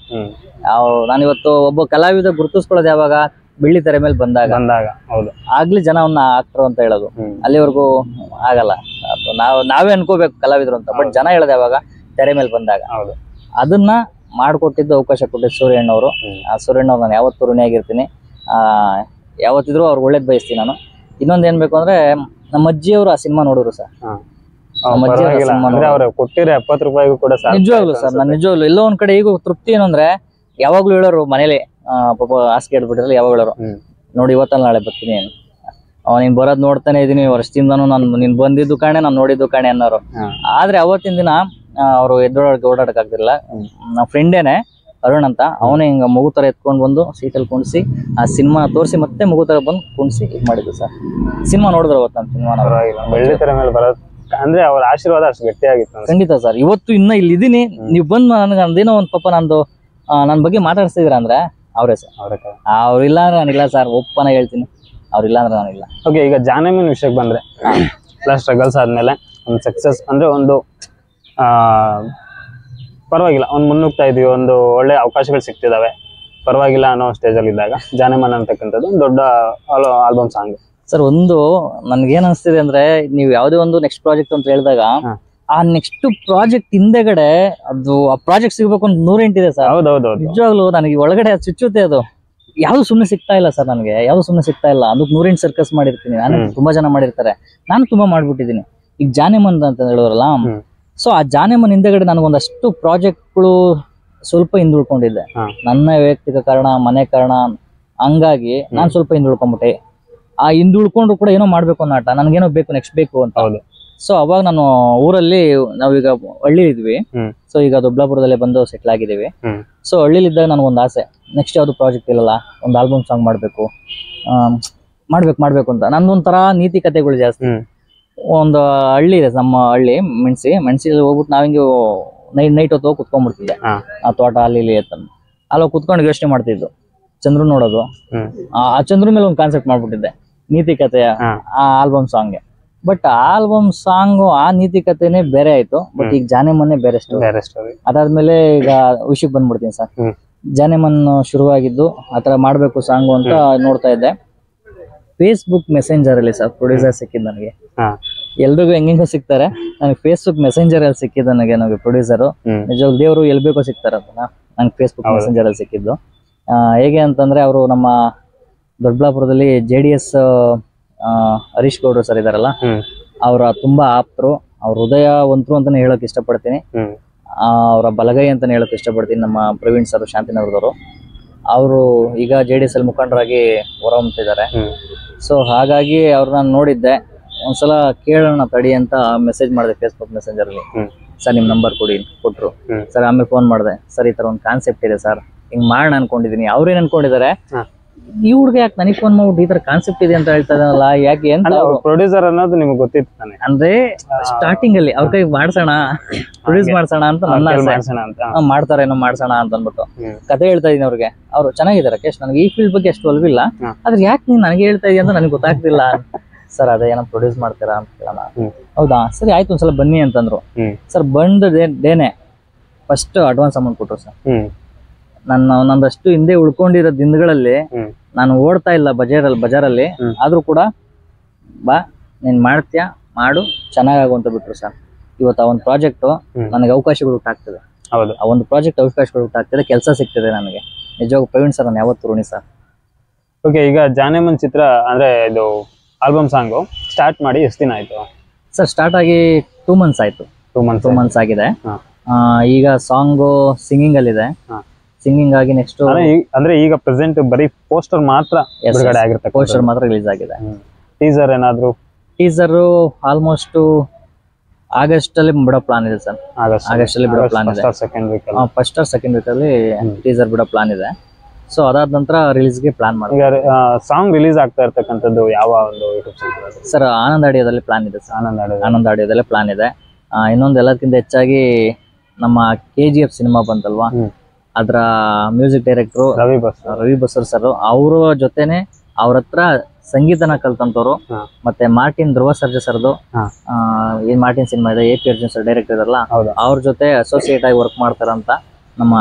ನಾನಿವತ್ತು ಒಬ್ಬ ಕಲಾವಿದ ಗುರುತಿಸ್ಕೊಳ್ಳೋದು ಯಾವಾಗ? ಬೆಳ್ಳಿ ತೆರೆ ಮೇಲೆ ಬಂದಾಗ ಆಗ್ಲಿ ಜನ ಅವನ್ನ ಆಕ್ಟರ್ ಅಂತ ಹೇಳೋದು. ಅಲ್ಲಿವರೆಗೂ ಆಗಲ್ಲ, ನಾವೇ ಅನ್ಕೋಬೇಕು ಕಲಾವಿದ್ರು ಅಂತ. ಬಟ್ ಜನ ಹೇಳೋದು ಯಾವಾಗ? ತೆರೆ ಮೇಲೆ ಬಂದಾಗ. ಅದನ್ನ ಮಾಡ್ಕೊಟ್ಟಿದ್ದು, ಅವಕಾಶ ಕೊಟ್ಟಿದ್ದು ಸೂರ್ಯಣ್ಣವರು. ಆ ಸೂರ್ಯಣ್ಣವ್ರು ನಾನು ಯಾವತ್ತೂ ಋಣಿಯಾಗಿರ್ತೀನಿ. ಯಾವತ್ತಿದ್ರು ಅವ್ರು ಒಳ್ಳೇದ್ ಬಯಸ್ತೀನಿ ನಾನು. ಇನ್ನೊಂದ್ ಏನ್ ಬೇಕು ಅಂದ್ರೆ, ನಮ್ಮ ಅಜ್ಜಿಯವರು ಆ ಸಿನಿಮಾ ನೋಡಿದ್ರು ಸರ್. ಕೊಟ್ಟಿರೋ 70 ರೂಪಾಯಿಗೂ ಕೂಡ ನಿಜವಾಗ್ಲು ಸರ್, ನಾನು ನಿಜವಾಗ್ಲು ಎಲ್ಲೋ ಒಂದ್ ಕಡೆ ಈಗ ತೃಪ್ತಿ ಏನಂದ್ರೆ, ಯಾವಾಗ್ಲೂ ಹೇಳೋರು ಮನೇಲಿ ಪಾಪ ಹಾಸಿಗೆ ಹಿಡ್ಬಿಟ್ಟಿರಲ್ಲ, ಯಾವಾಗ ಹೇಳೋರು ನೋಡಿ ಇವತ್ತಲ್ಲ ನಾಳೆ ಬರ್ತೀನಿ, ನೀನ್ ಬರೋದ್ ನೋಡ್ತಾನೆ ಇದೀನಿ ವರ್ಷದಿಂದಾನು, ನೀನ್ ಬಂದಿದ್ದು ಕಾಣೆ, ನಾನ್ ನೋಡಿದ್ದು ಕಾಣೆ ಅನ್ನೋರು. ಆದ್ರೆ ಅವತ್ತಿನ ದಿನ ಅವ್ರು ಓಡಾಡಕ್ ಆಗ್ತಿರ್ಲಿಲ್ಲ. ನಮ್ಮ ಫ್ರೆಂಡೇನೆ ಅರುಣ್ ಅಂತ, ಅವನೇ ಹಿಂಗ ಮಗು ತರ ಎತ್ಕೊಂಡ್ ಬಂದು ಸೀಟಲ್ಲಿ ಕುಣಿಸಿ ಆ ಸಿನಿಮಾ ತೋರಿಸಿ ಮತ್ತೆ ಮಗು ತರ ಬಂದು ಕುಣಿಸಿ ಇದ್ ಮಾಡಿದ್ದು ಸರ್. ಸಿನಿಮಾ ನೋಡಿದ್ರು ಅವತ್ತು ನಾನು ಸಿನಿಮಾ ಬೆಳ್ಳಿತೆರೆ ಮೇಲೆ ಬರೋದು ಅಂದ್ರೆ ಅವ್ರ ಆಶೀರ್ವಾದ ಅಷ್ಟು ಗಟ್ಟಿಯಾಗಿತ್ತು. ಖಂಡಿತ ಸರ್. ಇವತ್ತು ಇನ್ನ ಇಲ್ಲಿ ಇದೀನಿ, ನೀವು ಬಂದು ನನಗೆ ಅಂದೇನೋ ಒಂದ್ ಪಾಪ ನಂದು ನನ್ನ ಬಗ್ಗೆ ಮಾತಾಡ್ಸಿದ್ರ ಅಂದ್ರೆ ಅವರೇ ಸರ್. ಅವ್ರಿಲ್ಲ ಅಂದ್ರೆ ನಾನಿಲ್ಲ ಸರ್, ಒಪ್ಪನ ಹೇಳ್ತೀನಿ. ಅವ್ರಿಲ್ಲ ಅಂದ್ರೆ ನಾನಿಲ್ಲ. ಓಕೆ, ಈಗ ಜಾನೇಮನ್ ವಿಷಯಕ್ಕೆ ಬಂದ್ರೆ ಎಲ್ಲ ಸ್ಟ್ರಗಲ್ಸ್ ಆದ್ಮೇಲೆ ಒಂದು ಸಕ್ಸಸ್ ಅಂದ್ರೆ ಒಂದು ಪರವಾಗಿಲ್ಲ ಒಂದು ಮುನ್ನುಗ್ತಾ ಇದೀವಿ, ಒಂದು ಒಳ್ಳೆ ಅವಕಾಶಗಳು ಸಿಗ್ತಿದಾವೆ, ಪರವಾಗಿಲ್ಲ ಅನ್ನೋ ಸ್ಟೇಜಲ್ಲಿ ಇದ್ದಾಗ ಜಾನೇಮನ್ ಅಂತಕ್ಕಂಥದ್ದು ಒಂದು ದೊಡ್ಡ ಆಲ್ಬಮ್ ಸಾಂಗ್. ಸರ್ ಒಂದು ನನ್ಗೇನ್ ಅನ್ಸ್ತಿದೆ ಅಂದ್ರೆ, ನೀವು ಯಾವ್ದೇ ಒಂದು ನೆಕ್ಸ್ಟ್ ಪ್ರಾಜೆಕ್ಟ್ ಅಂತ ಹೇಳಿದಾಗ ಆ ನೆಕ್ಸ್ಟ್ ಪ್ರಾಜೆಕ್ಟ್ ಹಿಂದೆಗಡೆ ಅದು ಆ ಪ್ರಾಜೆಕ್ಟ್ ಸಿಗ್ಬೇಕು ಅಂತ 108 ಇದೆ ಸರ್. ಹೌದೌದು, ನಿಜವಾಗ್ಲೂ ನನಗೆ ಒಳಗಡೆ ಅದು ಚುಚ್ಚುತ್ತೆ. ಅದು ಯಾವ್ದು ಸುಮ್ಮನೆ ಸಿಗ್ತಾ ಇಲ್ಲ ಸರ್, ನನಗೆ ಯಾವ್ದು ಸುಮ್ಮನೆ ಸಿಗ್ತಾ ಇಲ್ಲ. ಅದಕ್ಕೆ 108 ಸರ್ಕಸ್ ಮಾಡಿರ್ತೀನಿ ನಾನು, ತುಂಬಾ ಜನ ಮಾಡಿರ್ತಾರೆ, ನಾನು ತುಂಬಾ ಮಾಡ್ಬಿಟ್ಟಿದ್ದೀನಿ. ಈಗ ಜಾನೇಮನ್ ಅಂತ ಹೇಳಿದ್ರಲ್ಲ, ಸೊ ಆ ಜಾನೇಮನ್ ಹಿಂದೆಗಡೆ ನನಗೊಂದಷ್ಟು ಪ್ರಾಜೆಕ್ಟ್ಗಳು ಸ್ವಲ್ಪ ಹಿಂದುಳ್ಕೊಂಡಿದ್ದೆ. ನನ್ನ ವೈಯಕ್ತಿಕ ಕಾರಣ, ಮನೆ ಕಾರಣ, ಹಂಗಾಗಿ ನಾನು ಸ್ವಲ್ಪ ಹಿಂದುಳ್ಕೊಂಡ್ಬಿಟ್ಟೆ. ಆ ಹಿಂದುಳ್ಕೊಂಡ್ರು ಕೂಡ ಏನೋ ಮಾಡ್ಬೇಕು ಅನ್ನೋ ಆಟ, ನನ್ಗೇನೋ ಬೇಕು, ನೆಕ್ಸ್ಟ್ ಬೇಕು ಅಂತ. ಸೊ ಅವಾಗ ನಾನು ಊರಲ್ಲಿ, ನಾವೀಗ ಹಳ್ಳಿ ಇದ್ವಿ, ಸೊ ಈಗ ದೊಡ್ಡಬಳ್ಳಾಪುರದಲ್ಲೇ ಬಂದು ಸೆಟ್ಲ್ ಆಗಿದ್ದೀವಿ. ಸೊ ಹಳ್ಳಿಲಿದ್ದಾಗ ನನಗೊಂದು ಆಸೆ, ನೆಕ್ಸ್ಟ್ ಯಾವ್ದು ಪ್ರಾಜೆಕ್ಟ್ ಇಲ್ಲಲ್ಲ, ಒಂದು ಆಲ್ಬಮ್ ಸಾಂಗ್ ಮಾಡ್ಬೇಕು ಅಂತ. ನಂದೊಂಥರ ನೀತಿ ಕಥೆಗಳು ಜಾಸ್ತಿ. ಒಂದು ಹಳ್ಳಿ ಇದೆ ನಮ್ಮ ಹಳ್ಳಿ, ಮೆಣಸಿ ಹೋಗ್ಬಿಟ್ಟು ನಾವಿಂಗೆ ನೈಟ್ ಹೊತ್ತು ಹೋಗಿ ಕುತ್ಕೊಂಡ್ಬಿಡ್ತಿದ್ದೆ ಆ ತೋಟ ಅಲ್ಲಿ ಇಲ್ಲಿ ಅಲ್ಲಿ ಕುತ್ಕೊಂಡು ಯೋಚನೆ ಮಾಡ್ತಿದ್ದು, ಚಂದ್ರು ನೋಡೋದು. ಆ ಚಂದ್ರ ಮೇಲೆ ಒಂದು ಕಾನ್ಸೆಪ್ಟ್ ಮಾಡ್ಬಿಟ್ಟಿದ್ದೆ, ನೀತಿ ಕಥೆಯ ಆ ಆಲ್ಬಮ್ ಸಾಂಗ್ಗೆ. ಬಟ್ ಆಲ್ಬಮ್ ಸಾಂಗ್ ಆ ನೀತಿ ಕಥೆನೇ ಬೇರೆ ಆಯ್ತು, ಬಟ್ ಈಗ ಜಾನೇಮನ್ನೇ ಬೇರೆ ಸ್ಟೋರಿ. ಅದಾದ್ಮೇಲೆ ಈಗ ವಿಷಯಕ್ಕೆ ಬಂದ್ಬಿಡ್ತೀನಿ ಸರ್. ಜಾನೇಮನ್ ಶುರುವಾಗಿದ್ದು ಆತರ ಮಾಡ್ಬೇಕು ಸಾಂಗು ಅಂತ ನೋಡ್ತಾ ಇದ್ದೆ. ಫೇಸ್ಬುಕ್ ಮೆಸೆಂಜರ್ ಅಲ್ಲಿ ಸರ್ ಪ್ರೊಡ್ಯೂಸರ್ ಸಿಕ್ಕಿದ್ ನನಗೆ. ಎಲ್ರಿಗೂ ಹೆಂಗ ಸಿಗ್ತಾರೆ, ನನಗೆ ಫೇಸ್ಬುಕ್ ಮೆಸೆಂಜರ್ ಅಲ್ಲಿ ಸಿಕ್ಕಿದ್ದು ನನಗೆ ಪ್ರೊಡ್ಯೂಸರ್. ನಿಜವಾಗ ದೇವರು ಎಲ್ ಬೇಕೋ ಸಿಗ್ತಾರ, ನಂಗೆ ಫೇಸ್ಬುಕ್ ಮೆಸೆಂಜರ್ ಅಲ್ಲಿ ಸಿಕ್ಕಿದ್ದು. ಹೇಗೆ ಅಂತಂದ್ರೆ, ಅವರು ನಮ್ಮ ದೊಡ್ಡಬಳ್ಳಾಪುರದಲ್ಲಿ JDS ಹರೀಶ್ ಗೌಡ್ರು ಸರ್ ಇದಾರಲ್ಲ, ಅವರ ತುಂಬಾ ಆಪ್ತರು, ಅವ್ರ ಹೃದಯವಂತರು ಅಂತಾನೆ ಹೇಳಕ್ ಇಷ್ಟಪಡ್ತೀನಿ, ಅವರ ಬಲಗೈ ಅಂತಾನೆ ಹೇಳಕ್ ಇಷ್ಟಪಡ್ತೀನಿ. ನಮ್ಮ ಪ್ರವೀಣ್ ಸರ್ ಶಾಂತಿನಗರದವರು, ಅವರು ಈಗ JDS ಅಲ್ಲಿ ಮುಖಂಡರಾಗಿ ಹೊರಹೊಮ್ತಿದ್ದಾರೆ. ಸೊ ಹಾಗಾಗಿ ಅವ್ರನ್ನ ನೋಡಿದ್ದೆ, ಒಂದ್ಸಲ ಕೇಳೋಣ ತಡಿ ಅಂತ ಮೆಸೇಜ್ ಮಾಡಿದೆ ಫೇಸ್ಬುಕ್ ಮೆಸೆಂಜರ್ ಅಲ್ಲಿ. ಸರ್ ನಿಮ್ ನಂಬರ್ ಕೊಟ್ರು ಸರ್. ಆಮೇಲೆ ಫೋನ್ ಮಾಡಿದೆ, ಸರ್ ಈ ತರ ಒಂದು ಕಾನ್ಸೆಪ್ಟ್ ಇದೆ ಸರ್, ಹಿಂಗ್ ಮಾಡೋಣ ಅನ್ಕೊಂಡಿದೀನಿ. ಅವ್ರೇನ್ ಅನ್ಕೊಂಡಿದ್ದಾರೆ, ಈ ಹುಡುಗ ಯಾಕೆ ನನಗೆ ಫೋನ್ ಮಾಡ್ಬಿಟ್ಟು ಈ ತರ ಕಾನ್ಸೆಪ್ಟ್ ಇದೆ ಅಂತ ಹೇಳ್ತಾ ಇದ್ದಾನಲ್ಲ, ಯಾಕೆ ಅಂತ. ಪ್ರೊಡ್ಯೂಸರ್ ಅನ್ನೋದು ನಿಮ್ಗೆ ಗೊತ್ತಿತ್ತು ತಾನೆ? ಅಂದ್ರೆ ಸ್ಟಾರ್ಟಿಂಗ್ ಅಲ್ಲಿ ಅವ್ರ ಕೈ ಮಾಡ್ಸೋಣ, ಪ್ರೊಡ್ಯೂಸ್ ಮಾಡ್ಸೋಣ ಅಂತ ನನ್ನ ಆಸೆ. ಮಾಡ್ತಾರೇನೋ ಮಾಡ್ಸೋಣ ಅಂತ ಅಂದ್ಬಿಟ್ಟು ಕತೆ ಹೇಳ್ತಾ ಇದೀನಿ ಅವ್ರಿಗೆ. ಅವ್ರು ಚೆನ್ನಾಗಿದ್ದಾರೆ ರಾಕೇಶ್, ನನಗೆ ಈ ಫೀಲ್ಡ್ ಬಗ್ಗೆ ಅಷ್ಟು ಒಲವಿಲ್ಲ, ಆದ್ರೆ ಯಾಕೆ ನೀನ್ ನನಗೆ ಹೇಳ್ತಾ ಇದೀಯ ಅಂತ ನನಗೆ ಗೊತ್ತಾಗ್ತಿಲ್ಲ. ಸರ್ ಅದೇ ಏನೋ ಪ್ರೊಡ್ಯೂಸ್ ಮಾಡ್ತೀರಾ ಅಂತ ಕೇಳೋಣ. ಹೌದಾ ಸರಿ ಆಯ್ತು ಒಂದ್ಸಲ ಬನ್ನಿ ಅಂತಂದ್ರು. ಸರ್ ಬಂದೇನೆ ಫಸ್ಟ್ ಅಡ್ವಾನ್ಸ್ ಅಮೌಂಟ್ ಕೊಟ್ರು ಸರ್. ನಂದಷ್ಟು ಹಿಂದೆ ಉಳ್ಕೊಂಡಿರೋ ದಿನಗಳಲ್ಲಿ ನಾನು ಓಡ್ತಾ ಇಲ್ಲ ಬಜಾರಲ್ಲಿ, ಆದ್ರೂ ಕೂಡ ಬಾ ನೀನ್ ಮಾಡ್ತೀಯಾ ಮಾಡು ಚೆನ್ನಾಗಾಗುವಂತ ಬಿಟ್ರು ಸರ್. ಇವತ್ತು ಆ ಒಂದು ಪ್ರಾಜೆಕ್ಟ್ ನನಗೆ ಅವಕಾಶಗಳು ಹುಟ್ಟಾಗ್ತದೆ. ಆ ಒಂದು ಪ್ರಾಜೆಕ್ಟ್ ಅವಕಾಶಗಳು ಹುಟ್ಟಾಗ್ತದೆ, ಕೆಲಸ ಸಿಗ್ತದೆ ನನಗೆ. ನಿಜವಾಗ ಪ್ರವೀಣ್ ಸರ್ ನಾನು ಯಾವತ್ತು ಋಣಿ ಸರ್. ಓಕೆ, ಈಗ ಜಾನೇಮನ್ ಚಿತ್ರ ಅಂದ್ರೆ ಇದು ಆಲ್ಬಮ್ ಸಾಂಗು ಸ್ಟಾರ್ಟ್ ಮಾಡಿ ಎಷ್ಟು ದಿನ ಆಯ್ತು ಸರ್? ಸ್ಟಾರ್ಟ್ ಆಗಿ 2 months ಆಯ್ತು. 2 months ಆಗಿದೆ. ಈಗ ಸಾಂಗು ಸಿಂಗಿಂಗ್ ಅಲ್ಲಿ ಇದೆ. ಸಿಂಗಿಂಗ್ ಆಗಿ ನೆಕ್ಸ್ಟ್ ಅಂದ್ರೆ ಈಗ ಪ್ರೆಸೆಂಟ್ ಬರೀ ಪೋಸ್ಟರ್ ಮಾತ್ರ ಬಿಡುಗಡೆ ಆಗಿರುತ್ತೆ, ಪೋಸ್ಟರ್ ಮಾತ್ರ ರಿಲೀಸ್ ಆಗಿದೆ. ಟೀಸರ್ ಏನಾದ್ರು? ಟೀಸರ್ ಆಲ್ಮೋಸ್ಟ್ ಆಗಸ್ಟ್ ಅಲ್ಲಿ ಬಿಡೋ ಪ್ಲಾನ್ ಇದೆ ಸರ್. ಆಗಸ್ಟ್ ಅಲ್ಲಿ ಬಿಡೋ ಪ್ಲಾನ್ ಇದೆ. ಫಸ್ಟ್ ಆರ್ ಸೆಕೆಂಡ್ ವೀಕ್ ಅಲ್ಲಿ ಟೀಸರ್ ಬಿಡೋ ಪ್ಲಾನ್ ಇದೆ. ಸೊ ಅದಾದ ನಂತರ ರಿಲೀಸ್ ಗೆ ಪ್ಲಾನ್ ಮಾಡಿ. ಸಾಂಗ್ ರಿಲೀಸ್ ಆಗ್ತಾ ಇರ್ತಕ್ಕಂಥದ್ದು ಯಾವ ಒಂದು ಯೂಟ್ಯೂಬ್ ಚಾನಲ್ ಸರ್? ಆನಂದ್ ಆಡಿಯೋದಲ್ಲಿ ಪ್ಲಾನ್ ಇದೆ ಸರ್. ಆನಂದ್ ಆಡಿಯೋದಲ್ಲಿ ಪ್ಲಾನ್ ಇದೆ. ಇನ್ನೊಂದು ಎಲ್ಲದಕ್ಕಿಂತ ಹೆಚ್ಚಾಗಿ ನಮ್ಮ KGF ಸಿನಿಮಾ ಬಂತಲ್ವಾ, ಅದರ music director Ravi Basrur sir, ಅವರ ಜೊತೆನೆ ಅವ್ರ ಹತ್ರ ಸಂಗೀತನ ಕಲ್ತಂತವ್ರು. ಮತ್ತೆ ಮಾರ್ಟಿನ್ ಧ್ರುವ ಸರ್ಜಾ ಸರ್ದು ಏನ್ ಮಾರ್ಟಿನ್ ಸಿನಿಮಾ ಇದೆ, AP ಅರ್ಜುನ್ ಸರ್ ಡೈರೆಕ್ಟರ್ ಇದಾರಲ್ಲ, ಅವ್ರ ಜೊತೆ ಅಸೋಸಿಯೇಟ್ ಆಗಿ ವರ್ಕ್ ಮಾಡ್ತಾರಂತ ನಮ್ಮ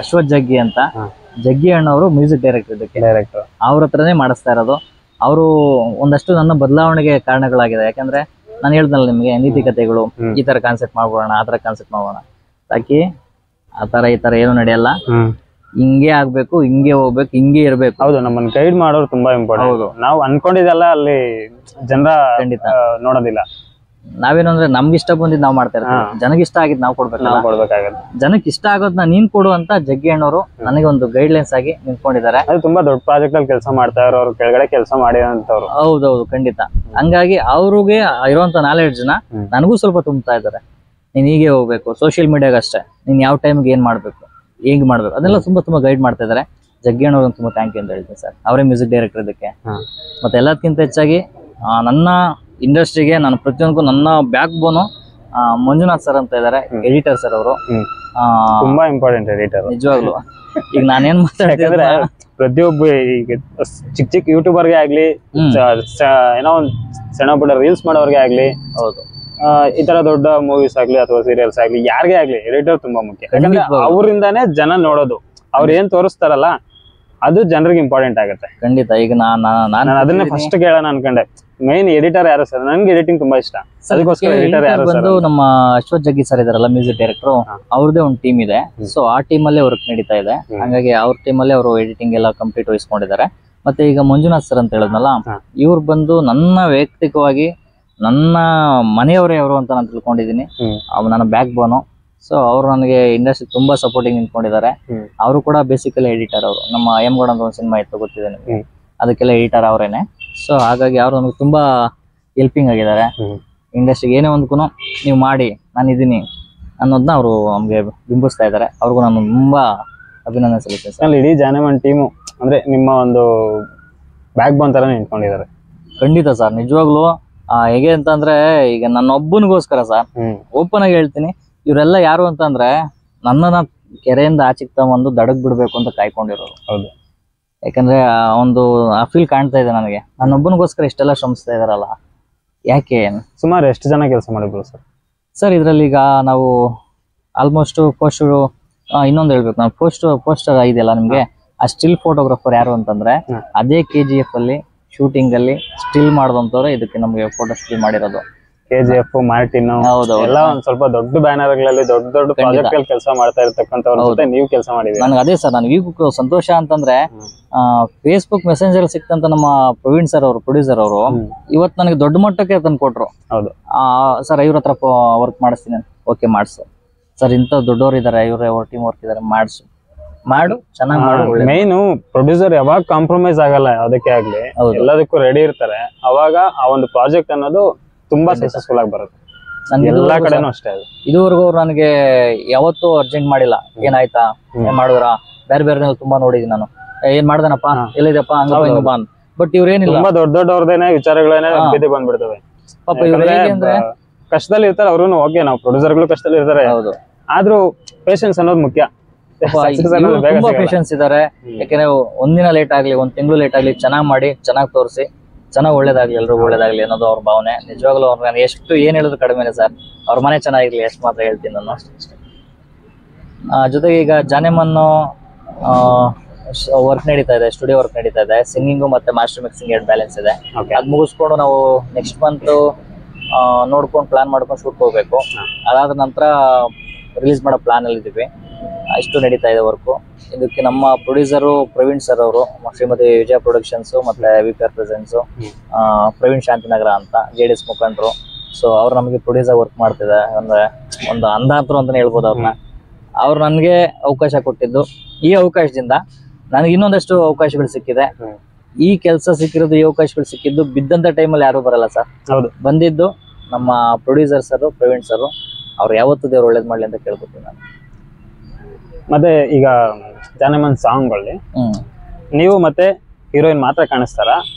ಅಶ್ವಥ್ ಜಗ್ಗಿ ಅಂತ. ಜಗ್ಗಿ ಅಣ್ಣವರು ಮ್ಯೂಸಿಕ್ ಡೈರೆಕ್ಟರ್, ಇದಕ್ಕೆ ಡೈರೆಕ್ಟರ್ ಅವ್ರ ಹತ್ರನೇ ಮಾಡಿಸ್ತಾ ಇರೋದು. ಅವರು ಒಂದಷ್ಟು ನನ್ನ ಬದಲಾವಣೆಗೆ ಕಾರಣಗಳಾಗಿದೆ. ಯಾಕಂದ್ರೆ ನಾನು ಹೇಳ್ದಲ್ಲ ನಿಮ್ಗೆ, ನೀತಿ ಕಥೆಗಳು, ಈ ತರ ಕಾನ್ಸೆಪ್ಟ್ ಮಾಡ್ಬೋಣ, ಆ ತರ ಕಾನ್ಸೆಪ್ಟ್ ಮಾಡೋಣ, ತಾಕಿ ಆ ತರ ಈ ತರ ಏನು ನಡೆಯಲ್ಲ, ಹಿಂಗೆ ಆಗ್ಬೇಕು, ಹಿಂಗೆ ಹೋಗ್ಬೇಕು, ಹಿಂಗೆ ಇರ್ಬೇಕು. ಹೌದು, ನಮ್ಮನ್ನ ಗೈಡ್ ಮಾಡೋರು ತುಂಬಾ ಇಂಪಾರ್ಟೆಂಟ್. ಹೌದು, ನಾವು ಅನ್ಕೊಂಡಿದ್ದೆಲ್ಲ ಅಲ್ಲಿ ಜನರ ಖಂಡಿತ ನೋಡೋದಿಲ್ಲ. ನಾವೇನು ಅಂದ್ರೆ ನಮ್ಗೆ ಇಷ್ಟ ಬಂದಿದ್ ನಾವ್ ಮಾಡ್ತಾ ಇರ್ತೀವಿ, ಜನಕ್ಕೆ ಇಷ್ಟ ಆಗಿದ್ ನಾವು ಕೊಡ್ಬೇಕಾಗತ್ತೆ. ಜನಕ್ಕೆ ಇಷ್ಟ ಆಗೋದ್ನ ನೀನ್ ಕೊಡು ಅಂತ ಜಗ್ಗಿ ಅಣ್ಣವರು ನನಗೆ ಒಂದು ಗೈಡ್ ಲೈನ್ಸ್ ಆಗಿ ನಿಂತ್ಕೊಂಡಿದ್ದಾರೆ. ಅದು ತುಂಬಾ ದೊಡ್ಡ ಪ್ರಾಜೆಕ್ಟ್ ಅಲ್ಲಿ ಕೆಲಸ ಮಾಡ್ತಾ ಇರೋರು, ಕೆಳಗಡೆ ಕೆಲಸ ಮಾಡಿರೋಂಥವ್ರು. ಹೌದೌದು, ಖಂಡಿತ. ಹಂಗಾಗಿ ಅವ್ರಿಗೆ ಇರುವಂತ ನಾಲೆಡ್ಜ್ ನ ನನಗೂ ಸ್ವಲ್ಪ ತುಂಬ್ತಾ ಇದ್ದಾರೆ. ನೀನ್ ಹೀಗೆ ಹೋಗ್ಬೇಕು, ಸೋಷಿಯಲ್ ಮೀಡಿಯಾಗ ಅಷ್ಟೇ, ನೀನ್ ಯಾವ ಟೈಮ್ಗೆ ಏನ್ ಮಾಡ್ಬೇಕು, ಹೇಗ್ ಮಾಡ್ಬೇಕು, ಅದೆಲ್ಲ ತುಂಬಾ ಗೈಡ್ ಮಾಡ್ತಾ ಇದಾರೆ. ಜಗ್ಗಿ ಅಣ್ಣವ್ರು ತುಂಬಾ ಥ್ಯಾಂಕ್ ಯು ಅಂತ ಹೇಳ್ತೀನಿ ಸರ್. ಅವರೇ ಮ್ಯೂಸಿಕ್ ಡೈರೆಕ್ಟರ್ ಇದಕ್ಕೆ. ಮತ್ತೆ ಎಲ್ಲದಕ್ಕಿಂತ ಹೆಚ್ಚಾಗಿ ನನ್ನ ಇಂಡಸ್ಟ್ರಿಗೆ ನಾನು ಪ್ರತಿಯೊಂದಕ್ಕೂ ನನ್ನ ಬ್ಯಾಕ್ ಬೋನು ಮಂಜುನಾಥ್ ಸರ್ ಅಂತ ಇದಾರೆ, ಎಡಿಟರ್ ಸರ್ ಅವರು. ತುಂಬಾ ಇಂಪಾರ್ಟೆಂಟ್ ಎಡಿಟರ್, ನಿಜವಾಗ್ಲು. ಈಗ ನಾನೇನ್ ಮಾತಾಡ್ತಿದ್ರೆ ಪ್ರತಿಯೊಬ್ಬ ಈಗ ಚಿಕ್ಕ ಚಿಕ್ಕ ಯೂಟ್ಯೂಬರ್ಗೆ ಆಗ್ಲಿ, ಏನೋ ಒಂದ್ ಸಣ್ಣ ಪುಟ್ಟ ರೀಲ್ಸ್ ಮಾಡೋರ್ಗೆ ಆಗ್ಲಿ, ಹೌದು, ಈ ತರ ದೊಡ್ಡ ಮೂವೀಸ್ ಆಗ್ಲಿ ಅಥವಾ ಸೀರಿಯಲ್ಸ್ ಆಗ್ಲಿ ಯಾರಿಗೇ ಆಗ್ಲಿ ಎಡಿಟರ್ ತುಂಬಾ ಮುಖ್ಯ. ಯಾಕಂದ್ರೆ ಅವರಿಂದಾನೇ ಜನ ನೋಡೋದು. ಅವ್ರು ಏನ್ ತೋರಿಸ್ತಾರಲ್ಲ ಅದು ಜನರಿಗೆ ಇಂಪಾರ್ಟೆಂಟ್ ಆಗುತ್ತೆ. ಖಂಡಿತ. ಈಗ ನಾನು ಅದನ್ನೇ ಫಸ್ಟ್ ಕೇಳೋಣ ಅನ್ಕೊಂಡೆ. ಮೇನ್ ಎಡಿಟರ್ ಯಾರು ಸರ್? ನನ್ಗೆ ಎಡಿಟಿಂಗ್ ತುಂಬಾ ಇಷ್ಟ, ಅದಕ್ಕೋಸ್ಕರ ಎಡಿಟರ್ ಯಾರು ಬಂದು ನಮ್ಮ ಅಶ್ವಥ್ ಜಗ್ಗಿ ಸರ್ ಇದಾರಲ್ಲ, ಮ್ಯೂಸಿಕ್ ಡೈರೆಕ್ಟರ್, ಅವ್ರದೇ ಒಂದು ಟೀಮ್ ಇದೆ. ಸೊ ಆ ಟೀಮ್ ಅಲ್ಲೇ ವರ್ಕ್ ನಡೀತಾ ಇದೆ. ಹಂಗಾಗಿ ಅವ್ರ ಟೀಮ್ ಅಲ್ಲೇ ಅವರು ಎಡಿಟಿಂಗ್ ಎಲ್ಲ ಕಂಪ್ಲೀಟ್ ವಹಿಸ್ಕೊಂಡಿದ್ದಾರೆ. ಮತ್ತೆ ಈಗ ಮಂಜುನಾಥ್ ಸರ್ ಅಂತ ಹೇಳಿದ್ನಲ್ಲ, ಇವ್ರು ಬಂದು ನನ್ನ ವೈಯಕ್ತಿಕವಾಗಿ ನನ್ನ ಮನೆಯವರೇ ಅವರು ಅಂತ ನಾನು ತಿಳ್ಕೊಂಡಿದ್ದೀನಿ. ನನ್ನ ಬ್ಯಾಕ್ ಬೋನು. ಸೊ ಅವ್ರು ನನಗೆ ಇಂಡಸ್ಟ್ರಿ ತುಂಬಾ ಸಪೋರ್ಟಿಂಗ್ ನಿಂತ್ಕೊಂಡಿದ್ದಾರೆ. ಅವರು ಕೂಡ ಬೇಸಿಕಲಿ ಎಡಿಟರ್. ಅವರು ನಮ್ಮ ಎಮ್ಗೌಡ ಅಂತ ಒಂದು ಸಿನಿಮಾ ಇತ್ತು, ಗೊತ್ತಿದೆ ನಿಮಗೆ, ಅದಕ್ಕೆಲ್ಲ ಎಡಿಟರ್ ಅವರೇನೆ. ಸೊ ಹಾಗಾಗಿ ಅವ್ರು ನನಗೆ ತುಂಬಾ ಹೆಲ್ಪಿಂಗ್ ಆಗಿದ್ದಾರೆ. ಇಂಡಸ್ಟ್ರಿಗೆ ಏನೇ ಒಂದಕ್ಕೂ ನೀವು ಮಾಡಿ ನಾನು ಇದೀನಿ ಅನ್ನೋದನ್ನ ಅವರು ನಮ್ಗೆ ಬಿಂಬಿಸ್ತಾ ಇದ್ದಾರೆ. ಅವ್ರಿಗೂ ನಾನು ತುಂಬಾ ಅಭಿನಂದನೆ ಸಲ್ಲಿಸ್ತೇನೆ ಸರ್. ಇಡೀ ಜಾನೆಮನ್ ಟೀಮು ಅಂದ್ರೆ ನಿಮ್ಮ ಒಂದು ಬ್ಯಾಕ್ ಬೋನ್ ತರ ನಿಂತ್ಕೊಂಡಿದ್ದಾರೆ. ಖಂಡಿತ ಸರ್, ನಿಜವಾಗ್ಲು ಹೇಗೆ ಅಂತಂದ್ರೆ ಈಗ ನನ್ನ ಒಬ್ಬನಿಗೋಸ್ಕರ ಸರ್, ಓಪನ್ ಆಗಿ ಹೇಳ್ತೀನಿ, ಇವರೆಲ್ಲ ಯಾರು ಅಂತಂದ್ರೆ ನನ್ನನ್ನ ಕೆರೆಯಿಂದ ಆಚೆಗೆ ತಗೊಂಡು ದಡಗ್ ಬಿಡ್ಬೇಕು ಅಂತ ಕಾಯ್ಕೊಂಡಿರೋರು. ಹೌದು. ಯಾಕಂದ್ರೆ ಒಂದು ಆ ಫೀಲ್ ಕಾಣ್ತಾ ಇದೆ ನನಗೆ, ನನ್ನೊಬ್ಬನಿಗೋಸ್ಕರ ಇಷ್ಟೆಲ್ಲ ಶ್ರಮಿಸ್ತಾ ಇದಾರಲ್ಲ, ಯಾಕೆ? ಸುಮಾರು ಎಷ್ಟು ಜನ ಕೆಲಸ ಮಾಡಿದ್ರು ಸರ್? ಸರ್ ಇದ್ರಲ್ಲಿ ಈಗ ನಾವು ಆಲ್ಮೋಸ್ಟ್ ಫಸ್ಟ್ ಇನ್ನೊಂದು ಹೇಳ್ಬೇಕು, ನಾವು ಪೋಸ್ಟರ್ ಇದೆಯಲ್ಲ ನಿಮ್ಗೆ, ಆ ಸ್ಟಿಲ್ ಫೋಟೋಗ್ರಾಫರ್ ಯಾರು ಅಂತಂದ್ರೆ ಅದೇ KGF ಅಲ್ಲಿ ಶೂಟಿಂಗ್ ಅಲ್ಲಿ ಸ್ಟಿಲ್ ಮಾಡಿದಂತವ್ರೆ ಇದಕ್ಕೆ ನಮ್ಗೆ ಫೋಟೋ ಸ್ಟಿಲ್ ಮಾಡಿರೋದು. KGF, ಮಾರ್ಟಿನ್ ಎಲ್ಲ ಒಂದ್ ಸ್ವಲ್ಪ ದೊಡ್ಡ ಬ್ಯಾನರ್ ಗಳಲ್ಲಿ ದೊಡ್ಡ ಪ್ರಾಜೆಕ್ಟ್ ಗಳಲ್ಲಿ ಕೆಲಸ ಮಾಡ್ತಾ ಇರ್ತಕ್ಕಂಥವ್ರ ಜೊತೆ ನೀವು ಕೆಲಸ ಮಾಡಿದ್ರಿ. ನನಗೆ ಅದೇ ಸರ್, ನನಗೆ ಈಗ ಸಂತೋಷ ಅಂತಂದ್ರೆ ಫೇಸ್ಬುಕ್ ಮೆಸೆಂಜರ್ ಸಿಕ್ತಂತ ನಮ್ಮ ಪ್ರವೀಣ್ ಸರ್ ಅವರು, ಪ್ರೊಡ್ಯೂಸರ್ ಅವರು, ಇವತ್ತು ನನಗೆ ದೊಡ್ಡ ಮಟ್ಟಕ್ಕೆ ತಂದು ಕೊಟ್ರು. ಹೌದು ಸರ್, ಇವ್ರ ಹತ್ರ ವರ್ಕ್ ಮಾಡಿಸ್ತೀನಿ. ಓಕೆ ಮಾಡಿಸು ಸರ್, ಇಂಥ ದೊಡ್ಡವ್ರು ಇದಾರೆ, ಅವ್ರ ಟೀಮ್ ವರ್ಕ್ ಇದಾರೆ, ಮಾಡು ಚೆನ್ನಾಗಿ ಮಾಡು. ಮೇನ್ ಪ್ರೊಡ್ಯೂಸರ್ ಯಾವಾಗ ಕಾಂಪ್ರಮೈಸ್ ಆಗಲ್ಲ ಅದಕ್ಕೆ ಆಗ್ಲಿ, ಎಲ್ಲದಕ್ಕೂ ರೆಡಿ ಇರ್ತಾರೆ. ಅವಾಗ ಆ ಒಂದು ಪ್ರಾಜೆಕ್ಟ್ ಅನ್ನೋದು ತುಂಬಾ ಸಕ್ಸಸ್ಫುಲ್ ಆಗಿ ಬರುತ್ತೆ. ಎಲ್ಲಾ ಕಡೆನೂ ಅಷ್ಟೇ. ಇದುವರೆಗೂ ಅವ್ರು ನನಗೆ ಯಾವತ್ತೂ ಅರ್ಜೆಂಟ್ ಮಾಡಿಲ್ಲ. ಏನಾಯ್ತಾ, ಏನ್ ಮಾಡಿದ್ರ, ಬೇರೆ ಬೇರೆ ತುಂಬಾ ನೋಡಿದೀನಿ ನಾನು, ಏನ್ ಮಾಡ್ದನಪ್ಪ, ಎಲ್ಲಿದೆಪ್ಪ, ಹಂಗ ಬಾ. ಬಟ್ ಇವ್ರೇನಿಲ್ಲ, ತುಂಬಾ ದೊಡ್ಡವ್ರದೇನೆ ವಿಚಾರಗಳೇನೆ ಬಿದ್ದು ಬಂದ್ಬಿಡ್ತವೆ. ಪಾಪ ಇವ್ರು ಹೇಗೆ ಕಷ್ಟದಲ್ಲಿ ಇರ್ತಾರೆ ಅವ್ರು. ಓಕೆ, ನಾವು ಪ್ರೊಡ್ಯೂಸರ್ಗಳು ಕಷ್ಟದಲ್ಲಿ ಇರ್ತಾರೆ, ಆದ್ರೂ ಪೇಷನ್ಸ್ ಅನ್ನೋದು ಮುಖ್ಯ. ತುಂಬಾ ಪೇಷನ್ಸ್ ಇದಾರೆ. ಯಾಕಂದ್ರೆ ಒಂದಿನ ಲೇಟ್ ಆಗ್ಲಿ, ಒಂದ್ ತಿಂಗಳು ಲೇಟ್ ಆಗ್ಲಿ, ಚೆನ್ನಾಗ್ ಮಾಡಿ, ಚೆನ್ನಾಗ್ ತೋರಿಸಿ, ಚೆನ್ನಾಗ್ ಒಳ್ಳೇದಾಗ್ಲಿ, ಎಲ್ರಿಗೂ ಒಳ್ಳೇದಾಗ್ಲಿ ಅನ್ನೋದು ಅವ್ರ ಭಾವನೆ. ನಿಜವಾಗ್ಲೂ ಅವ್ರು ನಾನು ಎಷ್ಟು ಏನ್ ಹೇಳಿದ್ರು ಕಡಿಮೆನೆ ಸರ್. ಅವ್ರ ಮನೆ ಚೆನ್ನಾಗಿರ್ಲಿ ಎಷ್ಟು ಮಾತ್ರ ಹೇಳ್ತೀನಿ ನಾನು. ಜೊತೆಗೆ ಈಗ ಜಾನೆಮನ್ ವರ್ಕ್ ನಡೀತಾ ಇದೆ, ಸ್ಟುಡಿಯೋ ವರ್ಕ್ ನಡೀತಾ ಇದೆ. ಸಿಂಗಿಂಗು ಮತ್ತೆ ಮಾಸ್ಟರ್ ಮಿಕ್ಸಿಂಗ್ 2 ಬ್ಯಾಲೆನ್ಸ್ ಇದೆ. ಅದ್ ಮುಗಿಸ್ಕೊಂಡು ನಾವು ನೆಕ್ಸ್ಟ್ ಮಂತ್ ನೋಡ್ಕೊಂಡು ಪ್ಲಾನ್ ಮಾಡ್ಕೊಂಡು ಶೂಟ್ ಹೋಗ್ಬೇಕು. ಅದಾದ ನಂತರ ರಿಲೀಸ್ ಮಾಡೋ ಪ್ಲಾನ್ ಅಲ್ಲಿ ಇದೀವಿ. ಇಷ್ಟು ನಡೀತಾ ಇದೆ ವರ್ಕು. ಇದಕ್ಕೆ ನಮ್ಮ ಪ್ರೊಡ್ಯೂಸರು ಪ್ರವೀಣ್ ಸರ್ ಅವರು, ಶ್ರೀಮತಿ ವಿಜಯ ಪ್ರೊಡಕ್ಷನ್ಸ್ ಮತ್ತೆ VPR ಪ್ರೆಸೆನ್ಸ್, ಪ್ರವೀಣ್ ಶಾಂತಿನಗರ ಅಂತ JDS ಮುಖಂಡರು. ಸೊ ಅವ್ರು ನಮಗೆ ಪ್ರೊಡ್ಯೂಸರ್ ವರ್ಕ್ ಮಾಡ್ತಿದೆ. ಅಂದ್ರೆ ಒಂದು ಅಂಧಾತರು ಅಂತಾನೆ ಹೇಳ್ಬೋದು ಅವ್ರನ್ನ. ಅವ್ರು ನನಗೆ ಅವಕಾಶ ಕೊಟ್ಟಿದ್ದು, ಈ ಅವಕಾಶದಿಂದ ನನಗೆ ಇನ್ನೊಂದಷ್ಟು ಅವಕಾಶಗಳು ಸಿಕ್ಕಿದೆ. ಈ ಕೆಲಸ ಸಿಕ್ಕಿರೋದು, ಈ ಅವಕಾಶಗಳು ಸಿಕ್ಕಿದ್ದು ಬಿದ್ದಂತ ಟೈಮಲ್ಲಿ ಯಾರು ಬರಲ್ಲ ಸರ್. ಹೌದು, ಬಂದಿದ್ದು ನಮ್ಮ ಪ್ರೊಡ್ಯೂಸರ್ ಸರ್ ಪ್ರವೀಣ್ ಸರ್. ಅವ್ರು ಯಾವತ್ತೂ ದೇವ್ರು ಒಳ್ಳೇದ್ ಮಾಡ್ಲಿ ಅಂತ ಕೇಳ್ಕೊತೀನಿ ನಾನು. ಮತ್ತೆ ಈಗ ಜಾನೆಮನ್ ಸಾಂಗ್ಗಳಲ್ಲಿ ನೀವು ಮತ್ತೆ ಹೀರೋಯಿನ್ ಮಾತ್ರ ಕಾಣಿಸ್ತಾರ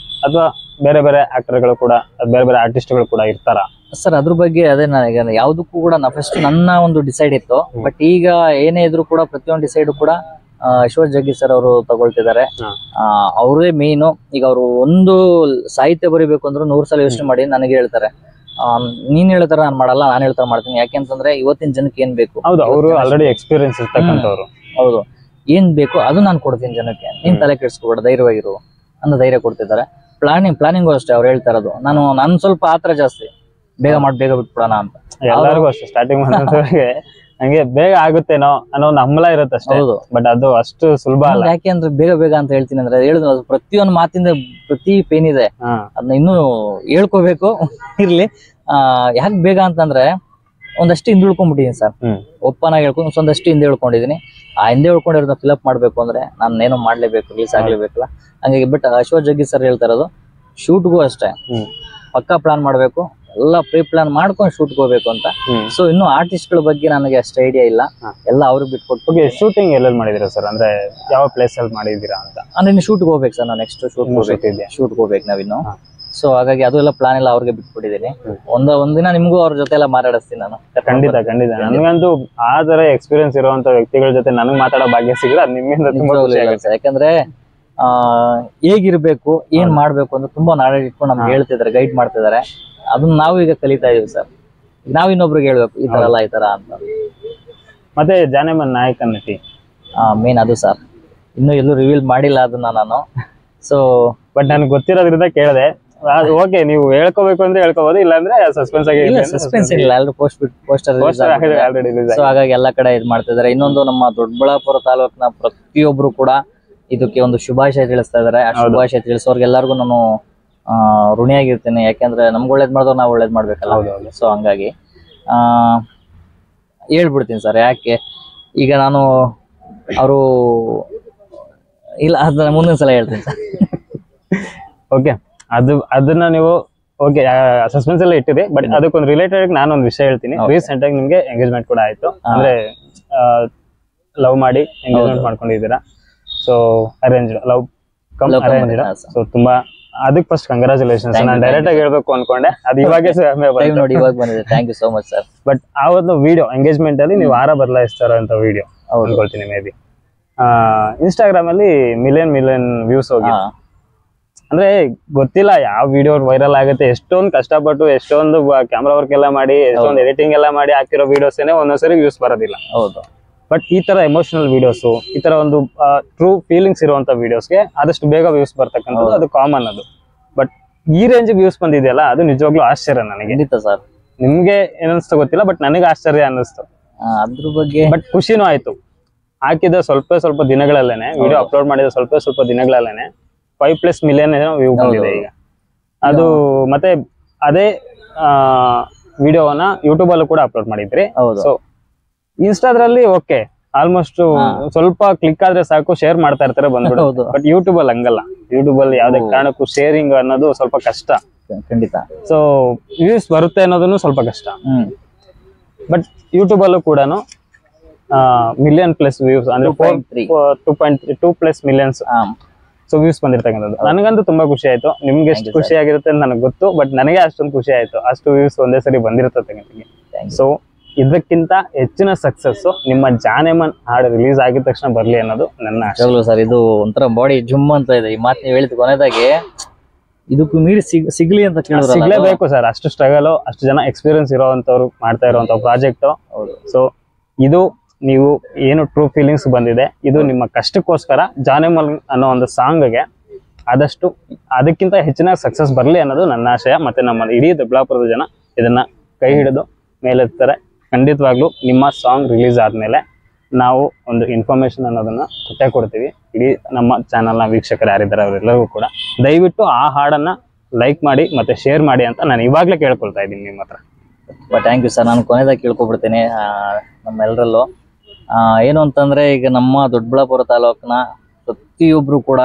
ಅಥವಾ ಬೇರೆ ಬೇರೆ ಆಕ್ಟರ್ಗಳು ಕೂಡ, ಬೇರೆ ಬೇರೆ ಆರ್ಟಿಸ್ಟ್ಗಳು ಕೂಡ ಇರ್ತಾರ ಸರ್? ಅದ್ರ ಬಗ್ಗೆ ಅದೇ ನನಗೆ ಯಾವ್ದಕ್ಕೂ ಕೂಡ ಫಸ್ಟ್ ನನ್ನ ಒಂದು ಡಿಸೈಡ್ ಇತ್ತು. ಬಟ್ ಈಗ ಏನೇ ಇದ್ರು ಕೂಡ ಪ್ರತಿಯೊಂದು ಡಿಸೈಡ್ ಕೂಡ ಅಶ್ವಥ್ ಜಗ್ಗಿ ಸರ್ ಅವರು ತಗೊಳ್ತಿದ್ದಾರೆ. ಅವರೇ ಮೇನು. ಈಗ ಅವರು ಒಂದು ಸಾಹಿತ್ಯ ಬರಿಬೇಕು ಅಂದ್ರೆ 100 ಸಲ ಯೋಚನೆ ಮಾಡಿ ನನಗೆ ಹೇಳ್ತಾರೆ, ನೀನ್ ಹೇಳ್ತಾರ ನಾನು ಮಾಡಲ್ಲ, ನಾನು ಹೇಳ್ತಾರ ಮಾಡ್ತೀನಿ. ಯಾಕೆಂತಂದ್ರೆ ಇವತ್ತಿನ ಜನಕ್ಕೆ ಏನ್ ಬೇಕು, ಹೌದು, ಅವರು ಆಲ್ರೆಡಿ ಎಕ್ಸ್ಪೀರಿಯನ್ಸ್ ಇರ್ತಕ್ಕಂಥವ್ರು. ಹೌದು, ಏನ್ ಬೇಕು ಅದು ನಾನು ಕೊಡ್ತೀನಿ ಜನಕ್ಕೆ, ನೀನ್ ತಲೆ ಕೆಡಿಸ್ಕೊಬೇಡ, ಧೈರ್ಯವಾಗಿರು ಅನ್ನೋ ಧೈರ್ಯ ಕೊಡ್ತಿದ್ದಾರೆ. ಪ್ಲಾನಿಂಗು ಅಷ್ಟೇ ಅವ್ರು ಹೇಳ್ತಾ ಇರೋದು. ನಾನು ಸ್ವಲ್ಪ ಆತರ ಜಾಸ್ತಿ, ಬೇಗ ಬಿಟ್ಬಿಡೋಣ ಅಂತ. ಎಲ್ಲರಿಗೂ ಅಷ್ಟೇ, ಸ್ಟಾರ್ಟಿಂಗ್ ಹಂಗೆ ಬೇಗ ಆಗುತ್ತೇನೋ ಅನ್ನೋ ಒಂದು ಹಂಬಲ ಇರುತ್ತೆ ಅಷ್ಟೇ. ಬಟ್ ಅದು ಅಷ್ಟು ಸುಲಭ ಅಲ್ಲ. ಯಾಕೆ ಅಂದ್ರೆ ಬೇಗ ಅಂತ ಹೇಳ್ತೀನಿ ಅಂದ್ರೆ ಹೇಳಿದ್ರು, ಪ್ರತಿಯೊಂದು ಮಾತಿಂದ ಪ್ರತಿ ಪೇನ್ ಇದೆ, ಅದನ್ನ ಇನ್ನೂ ಹೇಳ್ಕೋಬೇಕು. ಇರ್ಲಿ, ಯಾಕೆ ಬೇಗ ಅಂತಂದ್ರೆ ಒಂದಷ್ಟು ಹಿಂದೆ ಉಳ್ಕೊಂಡ್ಬಿಟ್ಟಿದೀನಿ ಸರ್. ಓಪನ್ ಆಗಿ ಹೇಳ್ಕೊಂಡು ಒಂದಷ್ಟು ಹಿಂದೆ ಉಳ್ಕೊಂಡಿದೀನಿ. ಆ ಹಿಂದೆ ಉಳ್ಕೊಂಡಿರೋದನ್ನ ಫಿಲಪ್ ಮಾಡ್ಬೇಕು ಅಂದ್ರೆ ನಾನು ಏನೋ ಮಾಡ್ಲೇಬೇಕು, ರಿಲೀಸ್ ಆಗ್ಲೇಬೇಕಲ್ಲ. ಹಂಗಾಗಿ ಬಟ್ ಅಶ್ವಥ್ ಜಗ್ಗಿ ಸರ್ ಹೇಳ್ತಾ ಇರೋದು, ಶೂಟ್ಗೂ ಅಷ್ಟೇ ಪಕ್ಕಾ ಪ್ಲಾನ್ ಮಾಡ್ಬೇಕು, ಎಲ್ಲ ಪ್ರೀ ಪ್ಲಾನ್ ಮಾಡ್ಕೊಂಡು ಶೂಟ್ ಹೋಗ್ಬೇಕು ಅಂತ. ಸೊ ಇನ್ನು ಆರ್ಟಿಸ್ಟ್ ಗಳ ಬಗ್ಗೆ ನನಗೆ ಅಷ್ಟು ಐಡಿಯಾ ಇಲ್ಲ, ಎಲ್ಲ ಅವ್ರಿಗೆ ಬಿಟ್ಕೊಟ್ಟು. ಶೂಟಿಂಗ್ ಎಲ್ಲೆಲ್ಲಿ ಮಾಡಿದಿರಾ ಸರ್? ಅಂದ್ರೆ ಯಾವ ಪ್ಲೇಸ್ ಅಲ್ಲಿ ಮಾಡಿದೀರಾ ಅಂತ? ಅಂದ್ರೆ ಇನ್ನು ಶೂಟ್ ಹೋಗ್ಬೇಕು ಸರ್, ನಾವು ನೆಕ್ಸ್ಟ್ ಶೂಟ್ ಹೋಗ್ಬೇಕು ನಾವಿನ್ನು. ಸೊ ಹಾಗಾಗಿ ಅದು ಎಲ್ಲ ಪ್ಲಾನ್ ಎಲ್ಲ ಅವ್ರಿಗೆ ಬಿಟ್ಬಿಟ್ಟಿದ್ದೀನಿ. ಒಂದಿನ ನಿಮ್ಗೂ ಅವ್ರ ಜೊತೆ ಎಲ್ಲ ಮಾತಾಡಿಸ್ತೀನಿ ನಾನು. ಖಂಡಿತ ನನಗಂತೂ ಆ ತರ ಎಕ್ಸ್ಪೀರಿಯನ್ಸ್ ಇರುವಂತ ವ್ಯಕ್ತಿಗಳ ಜೊತೆ ನನಗೆ ಮಾತಾಡೋ ಭಾಗ್ಯ ಸಿಗಲ್ಲ, ನಿಮ್ಮಿಂದ ತುಂಬಾ ಖುಷಿ ಆಗುತ್ತೆ. ಯಾಕಂದ್ರೆ ಹೇಗಿರ್ಬೇಕು ಏನ್ ಮಾಡ್ಬೇಕು ಅಂತ ತುಂಬಾ ನಾಲೆಜ್ ಇಟ್ಕೊಂಡು ನಮ್ಗೆ ಹೇಳ್ತಿದಾರೆ, ಗೈಡ್ ಮಾಡ್ತಿದಾರೆ. ಅದನ್ನ ನಾವು ಈಗ ಕಲಿತಾ ಇದೀವಿ ಸರ್. ನಾವ್ ಇನ್ನೊಬ್ರಿಗೆ ಹೇಳ್ಬೇಕು ಈ ತರ ಅಲ್ಲ ಈ ತರ ಅಂತ. ಮತ್ತೆ ಜಾನೆಮನ್ ನಾಯಕ ನಟಿ ಮೇನ್ ಅದು ಸರ್. ಇನ್ನು ಎಲ್ಲೂ ರಿವೀಲ್ ಮಾಡಿಲ್ಲ ಅದನ್ನ ನಾನು. ಸೊ ಬಟ್ ನನ್ಗೆ ಗೊತ್ತಿರೋದ್ರಿಂದ ಕೇಳಿದೆ. ಓಕೆ, ನೀವು ಹೇಳ್ಕೋಬೇಕು ಅಂದ್ರೆ ಹೇಳ್ಕೋಬಹುದು, ಇಲ್ಲಾಂದ್ರೆ ಸಸ್ಪೆನ್ಸ್ ಆಗಿ ಸಸ್ಪೆನ್ಸ್ ಇಲ್ಲ. ಎಲ್ಲರೂ ಪೋಸ್ಟರ್ ಸೊ ಹಾಗಾಗಿ ಎಲ್ಲಾ ಕಡೆ ಇದ್ ಮಾಡ್ತಿದ್ದಾರೆ. ಇನ್ನೊಂದು ನಮ್ಮ ದೊಡ್ಡಬಳ್ಳಾಪುರ ತಾಲೂಕಿನ ಪ್ರತಿಯೊಬ್ರು ಕೂಡ ಇದಕ್ಕೆ ಒಂದು ಶುಭಾಶಯ ತಿಳಿಸ್ತಾ ಇದಾರೆ. ಆ ಶುಭಾಶಯ ತಿಳಿಸೋರ್ಗೆ ಎಲ್ಲರಿಗೂ ನಾನು ಋಣಿಯಾಗಿರ್ತೇನೆ. ಯಾಕೆಂದ್ರೆ ನಮ್ಗೆ ಒಳ್ಳೇದ್ ಮಾಡಿದವ್ರು ನಾವು ಒಳ್ಳೇದ್ ಮಾಡ್ಬೇಕಲ್ಲ. ಸೊ ಹಂಗಾಗಿ ಹೇಳ್ಬಿಡ್ತೀನಿ ಸರ್. ಯಾಕೆ ಈಗ ನಾನು ಅವರು ಇಲ್ಲ ಅದನ್ನ ಮುಂದಿನ ಸಲ ಹೇಳ್ತೀನಿ ಸರ್. ಓಕೆ, ಅದನ್ನ ನೀವು ಓಕೆ ಸಸ್ಪೆನ್ಸ್ ಎಲ್ಲ ಇಟ್ಟಿರಿ. ಬಟ್ ಅದಕ್ಕೊಂದು ರಿಲೇಟೆಡ್ ನಾನೊಂದು ವಿಷಯ ಹೇಳ್ತೀನಿ. ರೀಸೆಂಟ್ ಆಗಿ ನಿಮ್ಗೆ ಎಂಗೇಜ್ಮೆಂಟ್ ಕೂಡ ಆಯ್ತು, ಅಂದ್ರೆ ಲವ್ ಮಾಡಿ ಎಂಗೇಜ್ಮೆಂಟ್ ಮಾಡ್ಕೊಂಡಿದ್ದೀರಾ. So arrange love come arrange. So ತುಂಬಾ ಅದಕ್ಕೆ ಫಸ್ಟ್ ಕಂಗ್ರಾಚುಲೇಷನ್ಸ್. ನಾನು ಡೈರೆಕ್ಟ್ ಆಗಿ ಹೇಳ್ಬೇಕು ಅನ್ಕೊಂಡೆ, ಅದು ಇವಾಗ ಬಂದಿದೆ. Thank you so much sir. But ಆ ಒಂದು ವಿಡಿಯೋ ಎಂಗೇಜ್ಮೆಂಟ್ ಅಲ್ಲಿ ನೀವು ಆರ ಬದಲಾಯಿಸ್ತಾರ ಅಂತ ವಿಡಿಯೋ ಅನ್ಕೊಳ್ತೀನಿ. ಮೇ ಬಿ ಇನ್ಸ್ಟಾಗ್ರಾಮ್ ಅಲ್ಲಿ ಮಿಲಿಯನ್ ವ್ಯೂಸ್ ಹೋಗಿ, ಅಂದ್ರೆ ಗೊತ್ತಿಲ್ಲ ಯಾವ ವಿಡಿಯೋ ವೈರಲ್ ಆಗುತ್ತೆ. ಎಷ್ಟೊಂದು ಕಷ್ಟಪಟ್ಟು ಎಷ್ಟೊಂದು ಕ್ಯಾಮ್ರಾ ವರ್ಕ್ ಎಲ್ಲ ಮಾಡಿ ಎಷ್ಟೊಂದು ಎಡಿಟಿಂಗ್ ಎಲ್ಲ ಮಾಡಿ ಹಾಕಿರೋ ವಿಡಿಯೋಸ್ ಒಂದೊಂದ್ಸರಿ ವ್ಯೂಸ್ ಬರೋದಿಲ್ಲ. ಹೌದು. ಬಟ್ ಈ ತರ ಎಮೋಷನಲ್ ವಿಡಿಯೋಸ್, ಈ ತರ ಒಂದು ಟ್ರೂ ಫೀಲಿಂಗ್ಸ್ ಇರುವಂತ ವಿಡಿಯೋಸ್ಗೆ ಆದಷ್ಟು ಬೇಗ ವ್ಯೂಸ್ ಬರ್ತಕ್ಕಂಥದ್ದು ಅದು ಕಾಮನ್ ಅದು. ಬಟ್ ಈ ರೇಂಜ್ ವ್ಯೂಸ್ ಬಂದಿದೆಯಲ್ಲ, ಅದು ನಿಜವಾಗ್ಲೂ ಆಶ್ಚರ್ಯ ನನಗೆ. ಸರ್ ನಿಮ್ಗೆ ಏನನ್ಸ್ತು ಗೊತ್ತಿಲ್ಲ, ಬಟ್ ನನಗೆ ಆಶ್ಚರ್ಯ ಅನ್ನಿಸ್ತು ಅದ್ರ ಬಗ್ಗೆ. ಬಟ್ ಖುಷಿನೂ ಆಯ್ತು. ಹಾಕಿದ ಸ್ವಲ್ಪ ದಿನಗಳಲ್ಲೇನೆ, ವಿಡಿಯೋ ಅಪ್ಲೋಡ್ ಮಾಡಿದ ಸ್ವಲ್ಪ ದಿನಗಳಲ್ಲೇನೆ 5+ ಮಿಲಿಯನ್ ವ್ಯೂ ಬಂದಿದೆ ಈಗ. ಅದು ಮತ್ತೆ ಅದೇ ವಿಡಿಯೋವನ್ನ ಯೂಟ್ಯೂಬ್ ಅಲ್ಲೂ ಕೂಡ ಅಪ್ಲೋಡ್ ಮಾಡಿದ್ರಿ. ಸೊ ಇನ್ಸ್ಟಾದ್ರಲ್ಲಿ ಓಕೆ ಆಲ್ಮೋಸ್ಟ್ ಸ್ವಲ್ಪ ಕ್ಲಿಕ್ ಆದ್ರೆ ಸಾಕು, ಶೇರ್ ಮಾಡ್ತಾ ಇರ್ತಾರೆ ಬಂದ್ಬಿಡು. ಬಟ್ ಯೂಟ್ಯೂಬ್ ಅಲ್ಲಿ ಹಂಗಲ್ಲ. ಯೂಟ್ಯೂಬ್ ಅಲ್ಲಿ ಯಾವ್ದೇ ಕಾರಣಕ್ಕೂ ಶೇರಿಂಗ್ ಅನ್ನೋದು ಸ್ವಲ್ಪ ಕಷ್ಟ. ಖಂಡಿತ. ಸೊ ವ್ಯೂಸ್ ಬರುತ್ತೆ ಅನ್ನೋದನ್ನು ಸ್ವಲ್ಪ ಕಷ್ಟ. ಬಟ್ ಯೂಟ್ಯೂಬ್ ಅಲ್ಲೂ ಕೂಡ +1 ವ್ಯೂಸ್ ಅಂದ್ರೆ 2.2+ ಮಿಲಿಯನ್ಸ್ ಸೊ ವ್ಯೂಸ್ ಬಂದಿರ್ತಕ್ಕಂಥದ್ದು. ನನಗಂತೂ ತುಂಬಾ ಖುಷಿ ಆಯ್ತು. ನಿಮ್ಗೆ ಎಷ್ಟು ಖುಷಿ ಆಗಿರುತ್ತೆ ಅಂತ ನನಗೆ ಗೊತ್ತು, ಬಟ್ ನನಗೆ ಅಷ್ಟೊಂದು ಖುಷಿ ಆಯ್ತು. ಅಷ್ಟು ವ್ಯೂಸ್ ಒಂದೇ ಸರಿ ಬಂದಿರ್ತದೆ. ಸೊ ಇದಕ್ಕಿಂತ ಹೆಚ್ಚಿನ ಸಕ್ಸಸ್ ನಿಮ್ಮ ಜಾನೆಮನ್ ಹಾಡು ರಿಲೀಸ್ ಆಗಿದ ತಕ್ಷಣ ಬರ್ಲಿ ಅನ್ನೋದು ನನ್ನ ಆಶೆ ಸರ್. ಇದು ಒಂಥರ ಬಾಡಿ ಜುಮ್ ಅಂತ ಇದೆ. ಈ ಮಾತು ನೀವು ಹೇಳಿದ ಕೊನೆದಾಗೆ ಇದಕ್ಕೂ ಮೀರಿ ಸಿಗ್ಲಿ ಅಂತ ಸಿಗ್ಲೇಬೇಕು ಸರ್. ಅಷ್ಟು ಸ್ಟ್ರಗಲ್, ಅಷ್ಟು ಜನ ಎಕ್ಸ್ಪೀರಿಯನ್ಸ್ ಇರೋವಂಥವ್ರು ಮಾಡ್ತಾ ಇರೋವಂಥ ಪ್ರಾಜೆಕ್ಟ್. ಸೊ ಇದು ನೀವು ಏನು ಟ್ರೂ ಫೀಲಿಂಗ್ಸ್ ಬಂದಿದೆ, ಇದು ನಿಮ್ಮ ಕಷ್ಟಕ್ಕೋಸ್ಕರ ಜಾನೆಮನ್ ಅನ್ನೋ ಒಂದು ಸಾಂಗ್ಗೆ ಆದಷ್ಟು ಅದಕ್ಕಿಂತ ಹೆಚ್ಚಿನ ಸಕ್ಸಸ್ ಬರಲಿ ಅನ್ನೋದು ನನ್ನ ಆಶಯ. ಮತ್ತೆ ನಮ್ಮ ಇಡೀ ದೊಡ್ಡಬಳ್ಳಾಪುರದ ಜನ ಇದನ್ನ ಕೈ ಹಿಡಿದು ಮೇಲೆತ್ತಾರೆ. ಖಂಡಿತವಾಗ್ಲೂ ನಿಮ್ಮ ಸಾಂಗ್ ರಿಲೀಸ್ ಆದ್ಮೇಲೆ ನಾವು ಒಂದು ಇನ್ಫಾರ್ಮೇಶನ್ ಅನ್ನೋದನ್ನ ಕೊಡ್ತೀವಿ. ಇಡೀ ನಮ್ಮ ಚಾನಲ್ನ ವೀಕ್ಷಕರು ಯಾರಿದ್ದಾರೆ ಅವರೆಲ್ಲರಿಗೂ ಕೂಡ ದಯವಿಟ್ಟು ಆ ಹಾಡನ್ನ ಲೈಕ್ ಮಾಡಿ ಮತ್ತೆ ಶೇರ್ ಮಾಡಿ ಅಂತ ನಾನು ಇವಾಗಲೇ ಕೇಳ್ಕೊಳ್ತಾ ಇದ್ದೀನಿ ನಿಮ್ಮ ಹತ್ರ. Thank you sir. ನಾನು ಕೊನೆಯದಾಗಿ ಕೇಳ್ಕೊಬಿಡ್ತೀನಿ ನಮ್ಮೆಲ್ಲರಲ್ಲೂ. ಏನು ಅಂತಂದ್ರೆ, ಈಗ ನಮ್ಮ ದೊಡ್ಡಬಳ್ಳಾಪುರ ತಾಲೂಕಿನ ಪ್ರತಿಯೊಬ್ರು ಕೂಡ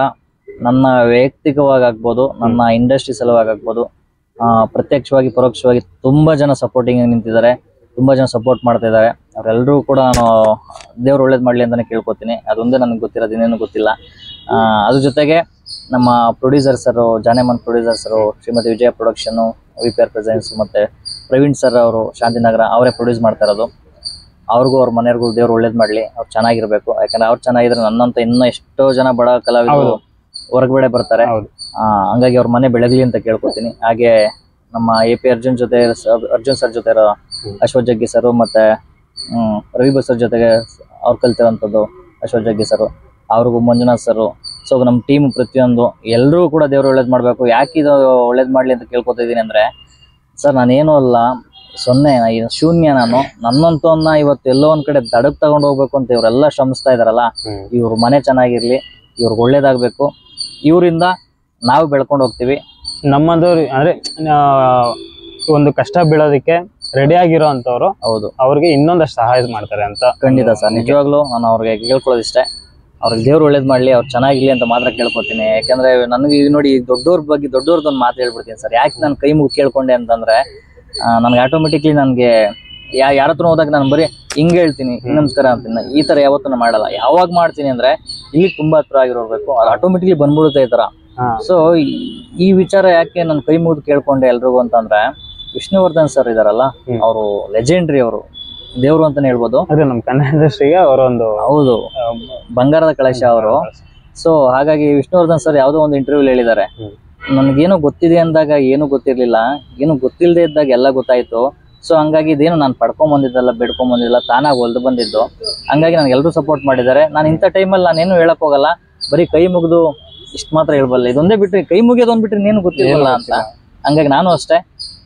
ನನ್ನ ವೈಯಕ್ತಿಕವಾಗಿ ಆಗ್ಬೋದು, ನನ್ನ ಇಂಡಸ್ಟ್ರಿ ಸಲುವಾಗಿ ಆಗ್ಬೋದು, ಪ್ರತ್ಯಕ್ಷವಾಗಿ ಪರೋಕ್ಷವಾಗಿ ತುಂಬಾ ಜನ ಸಪೋರ್ಟಿಂಗ್ ನಿಂತಿದ್ದಾರೆ, ತುಂಬಾ ಜನ ಸಪೋರ್ಟ್ ಮಾಡ್ತಾ ಇದ್ದಾರೆ. ಅವರೆಲ್ಲರೂ ಕೂಡ ನಾನು ದೇವ್ರು ಒಳ್ಳೇದ್ ಮಾಡ್ಲಿ ಅಂತಾನೆ ಕೇಳ್ಕೊತೀನಿ. ಅದೊಂದೇ ನನಗೆ ಗೊತ್ತಿರೋದು, ಇನ್ನೇನು ಗೊತ್ತಿಲ್ಲ. ಅದ್ರ ಜೊತೆಗೆ ನಮ್ಮ producer sir, Janeman producer sir, Shrimati Vijaya production, VPR presents, ಮತ್ತೆ ಪ್ರವೀಣ್ ಸರ್ ಅವರು ಶಾಂತಿನಗರ ಅವರೇ ಪ್ರೊಡ್ಯೂಸ್ ಮಾಡ್ತಾ ಇರೋದು. ಅವ್ರಿಗೂ ಅವ್ರ ಮನೆಯವ್ರಿಗೂ ದೇವ್ರು ಒಳ್ಳೇದ್ ಮಾಡ್ಲಿ, ಅವ್ರು ಚೆನ್ನಾಗಿರ್ಬೇಕು. ಯಾಕಂದ್ರೆ ಅವ್ರು ಚೆನ್ನಾಗಿದ್ರೆ ನನ್ನಂತ ಇನ್ನೂ ಎಷ್ಟೋ ಜನ ಬಡ ಕಲಾವಿದರು ಹೊರಗಡೆ ಬರ್ತಾರೆ. ಹಂಗಾಗಿ ಅವ್ರ ಮನೆ ಬೆಳಗ್ಲಿ ಅಂತ ಕೇಳ್ಕೊತೀನಿ. ಹಾಗೆ ನಮ್ಮ AP ಅರ್ಜುನ್ ಸರ್ ಜೊತೆ ಇರೋ ಅಶ್ವಥ್ ಜಗ್ಗಿ ಸರ್, ಮತ್ತೆ ರವಿ ಬಸರ್ ಜೊತೆಗೆ ಅವ್ರು ಕಲ್ತಿರೋಂಥದ್ದು ಅಶ್ವಥ್ ಜಗ್ಗಿ ಸರ್, ಅವ್ರಿಗೂ ಮಂಜುನಾಥ್ ಸರ್. ಸೊ ನಮ್ಮ ಟೀಮ್ ಪ್ರತಿಯೊಂದು ಎಲ್ಲರೂ ಕೂಡ ದೇವ್ರು ಒಳ್ಳೇದ್ ಮಾಡ್ಬೇಕು. ಯಾಕೆ ಇದು ಒಳ್ಳೇದ್ ಮಾಡ್ಲಿ ಅಂತ ಕೇಳ್ಕೊತಾ ಇದೀನಿ ಅಂದ್ರೆ, ಸರ್ ನಾನೇನು ಅಲ್ಲ, ಶೂನ್ಯ. ನಾನು ನನ್ನಂತವನ್ನ ಇವತ್ತು ಎಲ್ಲೋ ಒಂದ್ ಕಡೆ ದಡಕ್ ತಗೊಂಡು ಹೋಗ್ಬೇಕು ಅಂತ ಇವರೆಲ್ಲ ಶ್ರಮಿಸ್ತಾ ಇದಾರಲ್ಲ, ಇವ್ರ ಮನೆ ಚೆನ್ನಾಗಿರ್ಲಿ, ಇವ್ರಿಗೆ ಒಳ್ಳೇದಾಗ್ಬೇಕು, ಇವರಿಂದ ನಾವು ಬೆಳ್ಕೊಂಡು ಹೋಗ್ತೀವಿ. ನಮ್ಮದು ಅಂದ್ರೆ ಒಂದು ಕಷ್ಟ ಬೀಳೋದಕ್ಕೆ ರೆಡಿ ಆಗಿರೋ ಅಂತವ್ರು, ಹೌದು, ಅವ್ರಿಗೆ ಇನ್ನೊಂದಷ್ಟು ಸಹಾಯ ಮಾಡ್ತಾರೆ ಅಂತ. ಖಂಡಿತ ಸರ್. ನಿಜವಾಗ್ಲೂ ನಾನು ಅವ್ರಿಗೆ ಕೇಳ್ಕೊಳ್ಳೋದಿಷ್ಟೇ, ಅವ್ರಿಗೆ ದೇವ್ರು ಒಳ್ಳೇದ್ ಮಾಡ್ಲಿ, ಅವ್ರು ಚೆನ್ನಾಗಿರ್ಲಿ ಅಂತ ಮಾತ್ರ ಕೇಳ್ಕೊತೀನಿ. ಯಾಕಂದ್ರೆ ನನಗೆ ನೋಡಿ ದೊಡ್ಡವ್ರ ಬಗ್ಗೆ ದೊಡ್ಡವ್ರದೊಂದು ಮಾತು ಹೇಳ್ಬಿಡ್ತೀನಿ ಸರ್. ಯಾಕೆ ನಾನು ಕೈ ಮುಗಿ ಕೇಳ್ಕೊಂಡೆ ಅಂತಂದ್ರೆ, ನನ್ಗೆ ಆಟೋಮೆಟಿಕ್ಲಿ ನನ್ಗೆ ಯಾರ ಹತ್ರ ಹೋದಾಗ ನಾನು ಬರೀ ಹಿಂಗೆ ಹೇಳ್ತೀನಿ, ನಮಸ್ಕಾರ ಅಂತೀನಿ. ಈ ತರ ಯಾವತ್ತೂ ಮಾಡಲ್ಲ. ಯಾವಾಗ ಮಾಡ್ತೀನಿ ಅಂದ್ರೆ ಇಲ್ಲಿ ತುಂಬಾ ಹತ್ರ ಆಗಿರೋರ್ಬೇಕು, ಅದು ಆಟೋಮೆಟಿಕ್ಲಿ ಬಂದ್ಬಿಡುತ್ತೆ ಈ ತರ. ಸೊ ಈ ವಿಚಾರ ಯಾಕೆ ನಾನು ಕೈ ಮುಗಿದು ಕೇಳ್ಕೊಂಡೆ ಎಲ್ರಿಗೂ ಅಂತಂದ್ರೆ, ವಿಷ್ಣುವರ್ಧನ್ ಸರ್ ಇದಾರಲ್ಲ, ಅವರು ಲೆಜೆಂಡ್ರಿ, ಅವರು ದೇವ್ರು ಅಂತಾನೆ ಹೇಳ್ಬೋದು. ಅದೇ ನಮ್ಮ ಕನ್ನಡ ಇಂಡಸ್ಟ್ರಿಗೆ ಅವರೊಂದು, ಹೌದು, ಬಂಗಾರದ ಕಳಶ ಅವರು. ಸೊ ಹಾಗಾಗಿ ವಿಷ್ಣುವರ್ಧನ್ ಸರ್ ಯಾವುದೋ ಒಂದು ಇಂಟರ್ವ್ಯೂ ಹೇಳಿದ್ದಾರೆ, ನನಗೇನು ಗೊತ್ತಿದೆ ಅಂದಾಗ ಏನು ಗೊತ್ತಿರ್ಲಿಲ್ಲ, ಏನು ಗೊತ್ತಿಲ್ಲದೆ ಇದ್ದಾಗ ಎಲ್ಲ ಗೊತ್ತಾಯ್ತು. ಸೊ ಹಂಗಾಗಿ ಇದೇನು ನಾನು ಪಡ್ಕೊಂಡ್ ಬಂದಿದ್ದಲ್ಲ, ಬೇಡ್ಕೊಂಡ್ ಬಂದಿಲ್ಲ, ತಾನಾಗಿ ಹೊಲ್ದು ಬಂದಿದ್ದು. ಹಂಗಾಗಿ ನನಗೆ ಎಲ್ಲರೂ ಸಪೋರ್ಟ್ ಮಾಡಿದ್ದಾರೆ. ನಾನು ಇಂಥ ಟೈಮಲ್ಲಿ ನಾನೇನು ಹೇಳಕ್ ಹೋಗಲ್ಲ, ಬರೀ ಕೈ ಮುಗಿದು ಇಷ್ಟು ಮಾತ್ರ ಹೇಳ್ಬಲ್ಲ. ಇದೊಂದೇ ಬಿಟ್ರಿ, ಕೈ ಮುಗಿಯೋದು ಅಂದ್ಬಿಟ್ರೆ ಇನ್ನೇನು ಗೊತ್ತಿರಲ್ಲ ಅಂತ. ಹಂಗಾಗಿ ನಾನು ಅಷ್ಟೇ,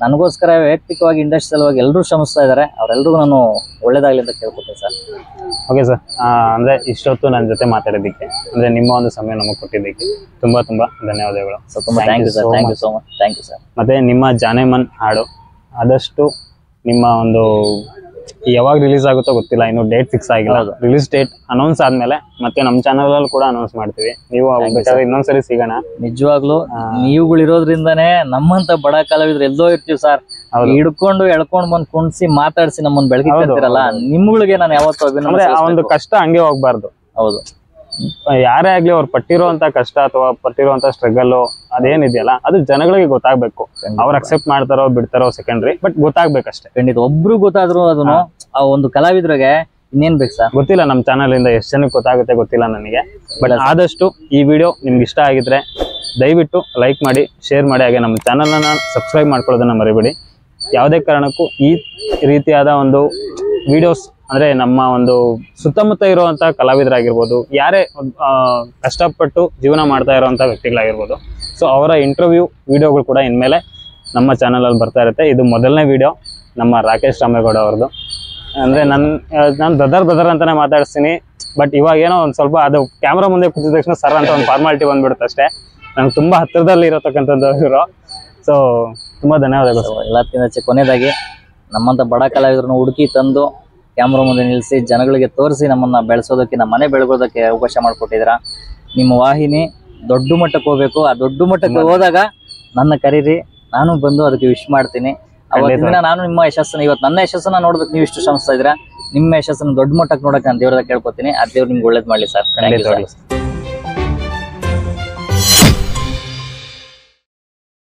ನನಗೋಸ್ಕರ ವೈಯಕ್ತಿಕವಾಗಿ ಇಂಡಸ್ಟ್ರಿ ಸಲುವಾಗಿ ಎಲ್ಲರೂ ಶ್ರಮಿಸ್ತಾ ಇದ್ದಾರೆ. ಅವರೆಲ್ಲರಿಗೂ ನಾನು ಒಳ್ಳೇದಾಗ್ಲಿ ಅಂತ ಕೇಳ್ಕೊತೀನಿ ಸರ್. ಓಕೆ ಸರ್, ಅಂದ್ರೆ ಇಷ್ಟೊತ್ತು ನನ್ನ ಜೊತೆ ಮಾತಾಡೋದಕ್ಕೆ, ಅಂದ್ರೆ ನಿಮ್ಮ ಒಂದು ಸಮಯ ನಮಗೆ ಕೊಟ್ಟಿದ್ದಕ್ಕೆ ತುಂಬಾ ಧನ್ಯವಾದಗಳು. ಸೊ ತುಂಬಾ thank you sir, thank you so much, thank you sir. ಮತ್ತೆ ನಿಮ್ಮ ಜಾನೆಮನ್ ಹಾಡು ಆದಷ್ಟು ನಿಮ್ಮ ಒಂದು ಯಾವಾಗ ರಿಲೀಸ್ ಆಗುತ್ತೋ ಗೊತ್ತಿಲ್ಲ, ಇನ್ನು ಡೇಟ್ ಫಿಕ್ಸ್ ಆಗಿಲ್ಲ. ರಿಲೀಸ್ ಡೇಟ್ ಅನೌನ್ಸ್ ಆದ್ಮೇಲೆ ಮತ್ತೆ ನಮ್ಮ ಚಾನಲ್ ಅಲ್ಲಿ ಕೂಡ ಅನೌನ್ಸ್ ಮಾಡ್ತೀವಿ. ನೀವು ಬೇಕಾದ್ರೆ ಇನ್ನೊಂದ್ಸರಿ ಸಿಗೋಣ. ನಿಜವಾಗ್ಲು ನೀವುಗಳಿರೋದ್ರಿಂದಾನೇ ನಮ್ಮಂತ ಬಡ ಕಲಾವಿದ್ರು ಎಲ್ಲೋ ಇರ್ತೀವಿ ಸರ್. ಹಿಡ್ಕೊಂಡು ಎಳ್ಕೊಂಡ್ ಬಂದ್ ಕುಣ್ಸಿ ಮಾತಾಡ್ಸಿ ನಮ್ಮನ್ನ ಬೆಳಕಿರಲ್ಲ. ನಿಮ್ಗಳಿಗೆ ನಾನು ಯಾವತ್ತೂ ಅಭಿನಂದನೆ. ಆ ಒಂದು ಕಷ್ಟ ಹಂಗೆ ಹೋಗ್ಬಾರ್ದು. ಹೌದು, ಯಾರೇ ಆಗ್ಲಿ ಅವ್ರು ಪಟ್ಟಿರುವಂತ ಕಷ್ಟ ಅಥವಾ ಪಟ್ಟಿರುವಂತ ಸ್ಟ್ರಗಲ್ ಅದೇನಿದೆಯಲ್ಲ ಅದು ಜನಗಳಿಗೆ ಗೊತ್ತಾಗ್ಬೇಕು. ಅವ್ರು ಅಕ್ಸೆಪ್ಟ್ ಮಾಡ್ತಾರೋ ಬಿಡ್ತಾರೋ ಸೆಕೆಂಡ್ರಿ, ಬಟ್ ಗೊತ್ತಾಗ್ಬೇಕಷ್ಟೇ. ಖಂಡಿತ ಒಬ್ರು ಗೊತ್ತಾದ್ರು ಅದನ್ನು ಆ ಒಂದು ಕಲಾವಿದ್ರಿಗೆ ಇನ್ನೇನ್ ಬೇಕು ಸರ್ ಗೊತ್ತಿಲ್ಲ. ನಮ್ಮ ಚಾನಲ್ ಇಂದ ಎಷ್ಟು ಜನಕ್ಕೆ ಗೊತ್ತಾಗುತ್ತೆ ಗೊತ್ತಿಲ್ಲ ನನಗೆ. ಬಟ್ ಆದಷ್ಟು ಈ ವಿಡಿಯೋ ನಿಮ್ಗೆ ಇಷ್ಟ ಆಗಿದ್ರೆ ದಯವಿಟ್ಟು ಲೈಕ್ ಮಾಡಿ, ಶೇರ್ ಮಾಡಿ, ಹಾಗೆ ನಮ್ಮ ಚಾನಲ್ ಅನ್ನ ಸಬ್ಸ್ಕ್ರೈಬ್ ಮಾಡ್ಕೊಳ್ಳೋದನ್ನ ಮರಿಬೇಡಿ. ಯಾವುದೇ ಕಾರಣಕ್ಕೂ ಈ ರೀತಿಯಾದ ಒಂದು ವಿಡಿಯೋಸ್ ಅಂದ್ರೆ ನಮ್ಮ ಒಂದು ಸುತ್ತಮುತ್ತ ಇರುವಂತ ಕಲಾವಿದರಾಗಿರ್ಬೋದು, ಯಾರೇ ಕಷ್ಟಪಟ್ಟು ಜೀವನ ಮಾಡ್ತಾ ಇರುವಂತ ವ್ಯಕ್ತಿಗಳಾಗಿರ್ಬೋದು, ಸೊ ಅವರ ಇಂಟರ್ವ್ಯೂ ವಿಡಿಯೋಗಳು ಕೂಡ ಇನ್ಮೇಲೆ ನಮ್ಮ ಚಾನಲ್ ಅಲ್ಲಿ ಬರ್ತಾ ಇರುತ್ತೆ. ಇದು ಮೊದಲನೇ ವಿಡಿಯೋ ನಮ್ಮ ರಾಕೇಶ್ ರಾಮೇಗೌಡ ಅವ್ರದ್ದು. ಅಂದ್ರೆ ನಾನು ಬ್ರದರ್ ಅಂತಾನೆ ಮಾತಾಡಿಸ್ತೀನಿ. ಬಟ್ ಇವಾಗ ಏನೋ ಒಂದ್ ಸ್ವಲ್ಪ ಅದು ಕ್ಯಾಮ್ರಾ ಮುಂದೆ ಕೂತಿದ ತಕ್ಷಣ ಸರ್ ಅಂತ ಒಂದು ಫಾರ್ಮಾಲಿಟಿ ಬಂದ್ಬಿಡುತ್ತೆ ಅಷ್ಟೇ. ನಂಗೆ ತುಂಬಾ ಹತ್ತಿರದಲ್ಲಿ ಇರತಕ್ಕಂಥದ್ದು ಇವರು. ಸೊ ತುಂಬಾ ಧನ್ಯವಾದಗಳು. ಎಲ್ಲಕ್ಕಿಂತ ಕೊನೆಯದಾಗಿ ನಮ್ಮಂತ ಬಡ ಕಲಾವಿದರನ್ನು ಹುಡುಕಿ ತಂದು ಕ್ಯಾಮ್ರಾ ಮುಂದೆ ನಿಲ್ಲಿಸಿ ಜನಗಳಿಗೆ ತೋರಿಸಿ ನಮ್ಮನ್ನ ಬೆಳೆಸೋದಕ್ಕೆ, ನಮ್ಮ ಮನೆ ಬೆಳಗೋದಕ್ಕೆ ಅವಕಾಶ ಮಾಡಿಕೊಟ್ಟಿದ್ದೀರಾ. ನಿಮ್ಮ ವಾಹಿನಿ ದೊಡ್ಡ ಮಟ್ಟಕ್ಕೆ ಹೋಗ್ಬೇಕು. ಆ ದೊಡ್ಡ ಮಟ್ಟಕ್ಕೆ ಹೋದಾಗ ನನ್ನ ಕರೀರಿ, ನಾನು ಬಂದು ಅದಕ್ಕೆ ವಿಶ್ ಮಾಡ್ತೀನಿ. ಅವತ್ತಿನ ನಾನು ನಿಮ್ಮ ಯಶಸ್ಸನ್ನು, ಇವತ್ತು ನನ್ನ ಯಶಸ್ಸನ್ನ ನೋಡೋದಕ್ಕೆ ನೀವು ಇಷ್ಟು ಶ್ರಮಿಸ್ತಾ ಇದ್ದೀರಾ. ನಿಮ್ಮ ಯಶಸ್ಸನ್ನು ದೊಡ್ಡ ಮಟ್ಟಕ್ಕೆ ನೋಡಕ್ಕೆ ನಾನು ದೇವ್ರದಾಗ ಕೇಳ್ಕೊತೀನಿ. ಆ ದೇವ್ರು ನಿಮ್ಗೆ ಒಳ್ಳೇದು ಮಾಡಲಿ ಸರ್.